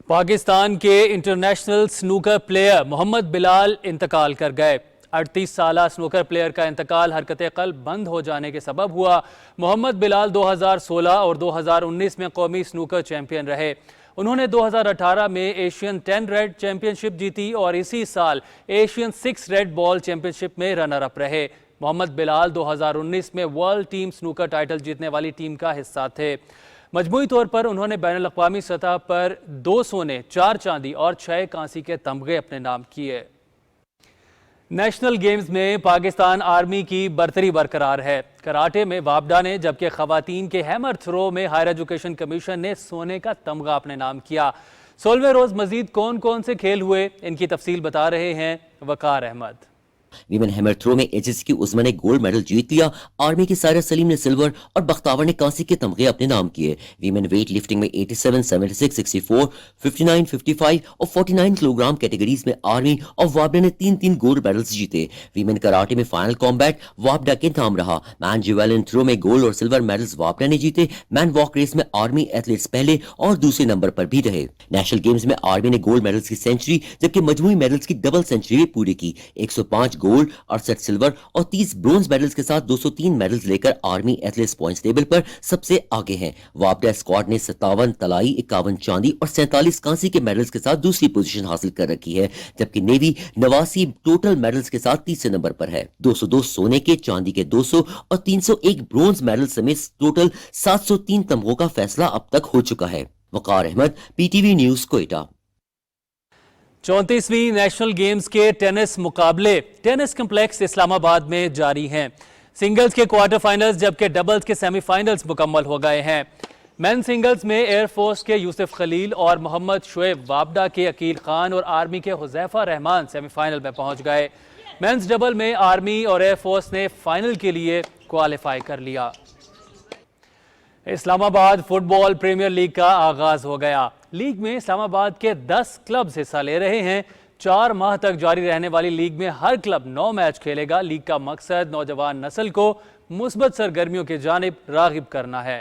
पाकिस्तान के international snooker player Mohammad Bilal इंतकाल कर गए। 38 साला स्नूकर प्लेयर का इंतकाल हरकत क़ल्ब बंद हो जाने के सबब हुआ। मोहम्मद बिलाल 2016 और 2019 में कौमी स्नूकर चैंपियन रहे। उन्होंने 2018 में एशियन 10 रेड चैंपियनशिप जीती और इसी साल एशियन 6 रेड बॉल चैंपियनशिप में रनर अप रहे। मोहम्मद बिलाल 2019 में वर्ल्ड टीम स्नूकर टाइटल जीतने वाली टीम का हिस्सा थे। मजमूई तौर पर उन्होंने बैनुल अक़वामी सतह पर 2 सोने, 4 चांदी और 6 कांसी के तमगे अपने नाम किए। नेशनल गेम्स में पाकिस्तान आर्मी की बरतरी बरकरार है। कराटे में वापडा ने, जबकि खवातीन के हैमर थ्रो में हायर एजुकेशन कमीशन ने सोने का तमगा अपने नाम किया। 16वें रोज मजीद कौन कौन से खेल हुए, इनकी तफसील बता रहे हैं वकार अहमद। वीमेन हैमर थ्रो में एचएससी की उस्मा ने गोल्ड मेडल जीत लिया। आर्मी की सायरा सलीम ने सिल्वर और बख्तावर ने कांसी के तमगे अपने नाम किए। वीमेन वेट लिफ्टिंग में 87, 76, 64, 59, 55 और 49 किलोग्राम कैटेगरीज में आर्मी और वापडा ने 3-3 गोल्ड मेडल्स जीते। वीमेन कराटे में फाइनल कॉम्बैट वापडा के नाम रहा। मैन जेवेलिन थ्रो में गोल्ड और सिल्वर मेडल्स वापडा ने जीते। मैन वॉक रेस में आर्मी एथलीट्स पहले और दूसरे नंबर पर भी रहे। नेशनल गेम्स में आर्मी ने गोल्ड मेडल्स की सेंचुरी जबकि मजमूई मेडल्स की डबल सेंचुरी पूरी की। 105 गोल्ड, 68 सिल्वर और 30 ब्रोंज मेडल्स के साथ 203 मेडल्स लेकर आर्मी एथलेटिक्स पॉइंट्स टेबल पर सबसे आगे हैं। वापडा स्क्वाड ने 57 तलाई, 51 चांदी और 47 कांसी के मेडल्स के साथ दूसरी पोजीशन हासिल कर रखी है, जबकि नेवी 89 टोटल मेडल्स के साथ तीसरे नंबर पर है। 202 सोने के, चांदी के 200 और 301 ब्रोंज मेडल समेत टोटल 703 तमगों का फैसला अब तक हो चुका है। Waqar Ahmed, PTV news, Quetta. 34वीं नेशनल गेम्स के टेनिस मुकाबले टेनिस कम्प्लेक्स इस्लामाबाद में जारी हैं। सिंगल्स के क्वार्टर फाइनल्स जबकि डबल्स के सेमीफाइनल्स मुकम्मल हो गए हैं। मेन सिंगल्स में एयरफोर्स के यूसुफ खलील और मोहम्मद शुएब, वापडा के अकील खान और आर्मी के हुज़ैफा रहमान सेमीफाइनल में पहुंच गए। मेंस डबल में आर्मी और एयरफोर्स ने फाइनल के लिए क्वालिफाई कर लिया। इस्लामाबाद फुटबॉल प्रीमियर लीग का आगाज हो गया। लीग में इस्लामाबाद के 10 क्लब्स हिस्सा ले रहे हैं। 4 माह तक जारी रहने वाली लीग में हर क्लब 9 मैच खेलेगा। लीग का मकसद नौजवान नस्ल को मुस्बत सरगर्मियों की जानिब रागिब करना है।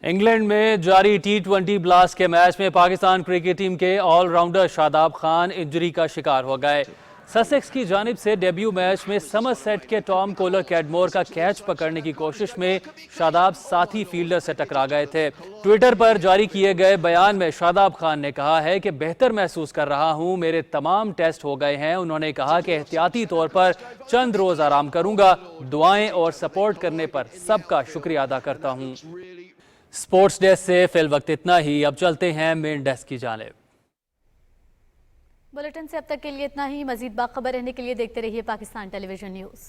इंग्लैंड में जारी T20 ब्लास्ट के मैच में पाकिस्तान क्रिकेट टीम के ऑलराउंडर शादाब खान इंजरी का शिकार हो गए। ससेक्स की जानिब से डेब्यू मैच में समरसेट के टॉम कोलर कैडमोर का कैच पकड़ने की कोशिश में शादाब साथी फील्डर से टकरा गए थे। ट्विटर पर जारी किए गए बयान में शादाब खान ने कहा है कि बेहतर महसूस कर रहा हूं, मेरे तमाम टेस्ट हो गए हैं। उन्होंने कहा कि एहतियाती तौर पर चंद रोज आराम करूंगा। दुआएं और सपोर्ट करने पर सबका शुक्रिया अदा करता हूं। स्पोर्ट्स डेस्क से फिल वक्त इतना ही। अब चलते हैं मेन डेस्क की जानिब। बुलेटिन से अब तक के लिए इतना ही। मजीद बाखबर रहने के लिए देखते रहिए पाकिस्तान टेलीविजन न्यूज़।